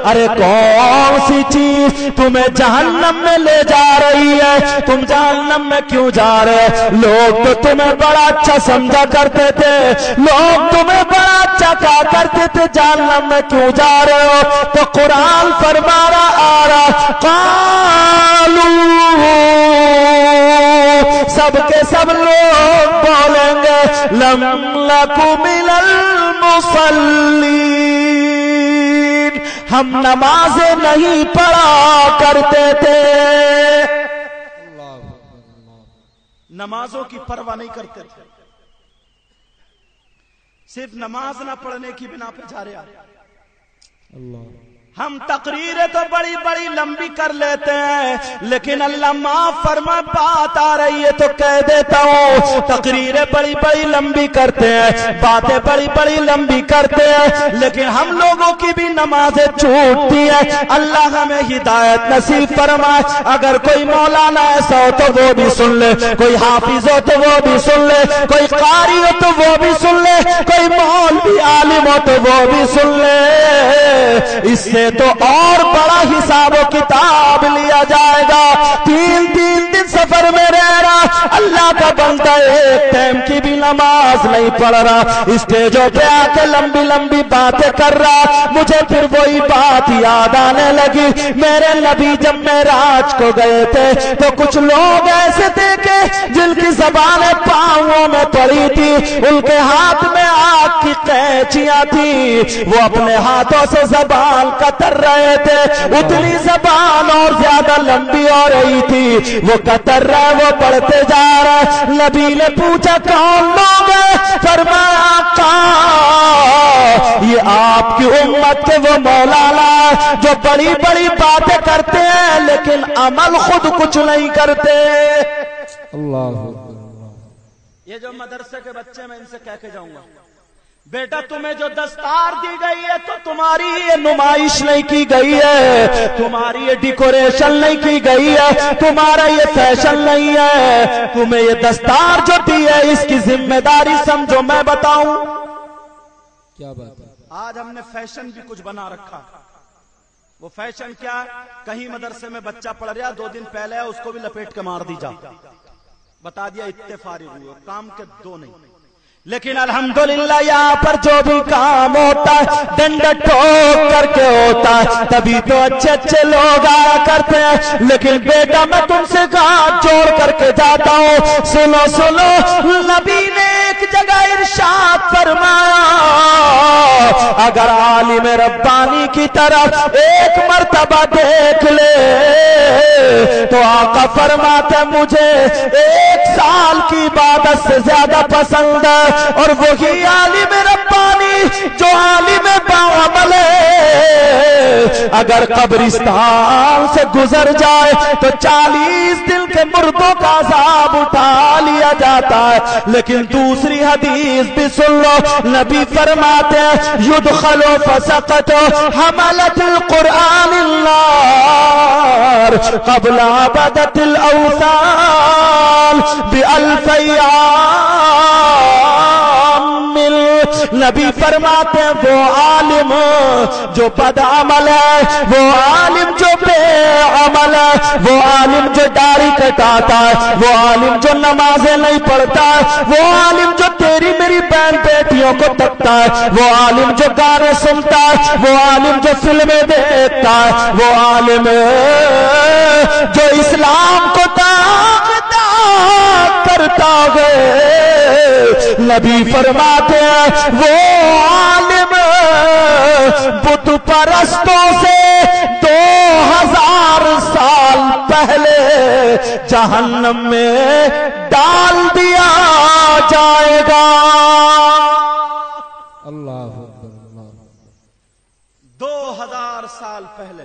अरे कौन सी चीज तुम्हें जहन्नम में ले जा रही है, तुम जहन्नम में क्यों जा रहे? लोग तो तुम्हें बड़ा अच्छा समझा करते थे, लोग तुम्हें बड़ा अच्छा कहा करते थे, जहन्नम में क्यों जा रहे हो? तो कुरान फरमा रहा आ रहा कालू, सबके सब लोग बोलेंगे लम लकु मिनल मुसल्लीन, हम नमाजें नहीं पढ़ा करते थे। नमाजों की परवाह नहीं करते थे, सिर्फ नमाज ना पढ़ने की बिना पे जा रहे हैं। हम तकरीरें तो बड़ी बड़ी लंबी कर लेते हैं, लेकिन अल्लाह माफ फरमा, बात आ रही है तो कह देता हूँ, तकरीरें बड़ी बड़ी लंबी करते हैं, बातें बड़ी बड़ी लंबी करते हैं, लेकिन हम लोगों की भी नमाजें छूटती हैं। अल्लाह हमें हिदायत नसीब फरमाए। अगर कोई मौलाना ऐसा हो तो वो भी सुन ले, कोई हाफिज हो तो वो भी सुन ले, कोई कारी हो तो वो भी सुन ले, कोई मौलवी आलिम हो तो वो भी सुन ले। इससे तो और बड़ा हिसाब किताब लिया जाएगा। तीन दिन सफर में रह रहा, अल्लाह का बंदा एक टाइम की भी नमाज नहीं पढ़ रहा, स्टेजों पे आके लंबी लंबी बातें कर रहा। मुझे फिर वही बात याद आने लगी, मेरे नबी जब मेराज को गए थे तो कुछ लोग ऐसे देखे जिनकी ज़बानें पांवों में पड़ी थी, उनके हाथ में आग की कैंचियां थी, वो अपने हाथों से ज़बान कतर रहे थे, उतनी ज़बान और ज्यादा लंबी हो रही थी, वो कतर रहा, वो बढ़ते जा रहा। नबी ने पूछा कौन लोग हैं? फरमाया ये आपकी उम्मत के वो मौलाना जो बड़ी बड़ी बातें करते हैं लेकिन अमल खुद कुछ नहीं करते। अल्लाह, ये जो मदरसे के बच्चे, मैं इनसे कह के जाऊंगा, बेटा तुम्हें जो दस्तार दी गई है तो तुम्हारी ये नुमाइश नहीं की गई है, तुम्हारी ये डेकोरेशन नहीं की गई है, तुम्हारा ये फैशन नहीं है, तुम्हें ये दस्तार जो दी है इसकी जिम्मेदारी समझो। मैं बताऊं क्या बात है? आज हमने फैशन भी कुछ बना रखा। वो फैशन क्या? कहीं मदरसे में बच्चा पढ़ रहा, 2 दिन पहले उसको भी लपेट के मार दी जा, बता दिया इत्तेफारी हुई, काम के दो नहीं। लेकिन अल्हम्दुलिल्लाह यहाँ पर जो भी काम होता है दंड ठोक करके होता है, तभी तो अच्छे अच्छे लोग आया करते हैं। लेकिन बेटा मैं तुमसे हाथ जोड़ करके जाता हूँ, सुनो सुनो, नबी ने एक जगह इरशाद फरमाया, अगर आलिम रब्बानी की तरफ एक मर्तबा देख ले तो आका फरमाते मुझे 1 साल की इबादत से ज्यादा पसंद है। और वही आलिम रब्बानी जो आलिम बाअमल है, अगर कब्रिस्तान से गुजर जाए तो 40 दिन के मुर्दों का अज़ाब उठा लिया जाता है। लेकिन दूसरी हदीस भी सुन लो, नबी फरमाते हैं युदखलो फसक़तो हमलतुल कुरआनिन नार क़ब्ल अबदतिल औसान बिअल्फ़िया। नबी फरमाते हैं वो आलिम जो बदअमल है, वो आलिम जो बेअमल है, वो आलिम जो दाढ़ी कटाता है, वो आलिम जो नमाजें नहीं पढ़ता है, वो आलिम जो तेरी मेरी बहन बेटियों को तकता है, वो आलिम जो गाने सुनता है, वो आलिम जो फिल्में देखता है, वो आलिम जो इस्लाम को दागता करता है। नबी फरमाते हैं वो आलिम बुत परस्तों से 2000 साल पहले जहन्नम में डाल दिया जाएगा। अल्लाह, 2000 साल पहले।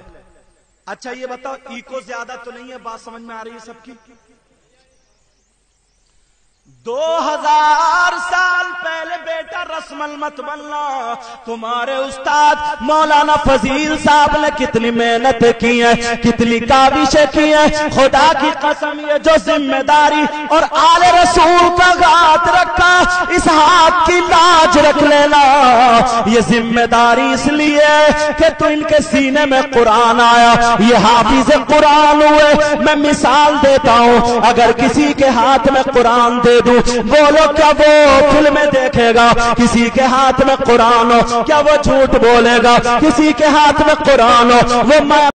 अच्छा ये बताओ, इको ज्यादा तो नहीं है? बात समझ में आ रही है सबकी? 2000 साल पहले बेटा बेटा रस्मल मत बनना। तुम्हारे उस्ताद मौलाना फजील साहब ने कितनी मेहनत की है, कितनी काविशें की है। खुदा की कसम ये जो जिम्मेदारी और आले रसूल का हाथ रखा, इस हाथ की लाज रख लेना। ये जिम्मेदारी इसलिए कि तू इनके सीने में कुरान आया, ये हाफिज कुरान हुए। मैं मिसाल देता हूँ, अगर किसी के हाथ में कुरान दे दूं, बोलो क्या वो फिल्में देखेगा? किसी के हाथ में कुरान हो क्या वो झूठ बोलेगा? किसी के हाथ में कुरान हो वो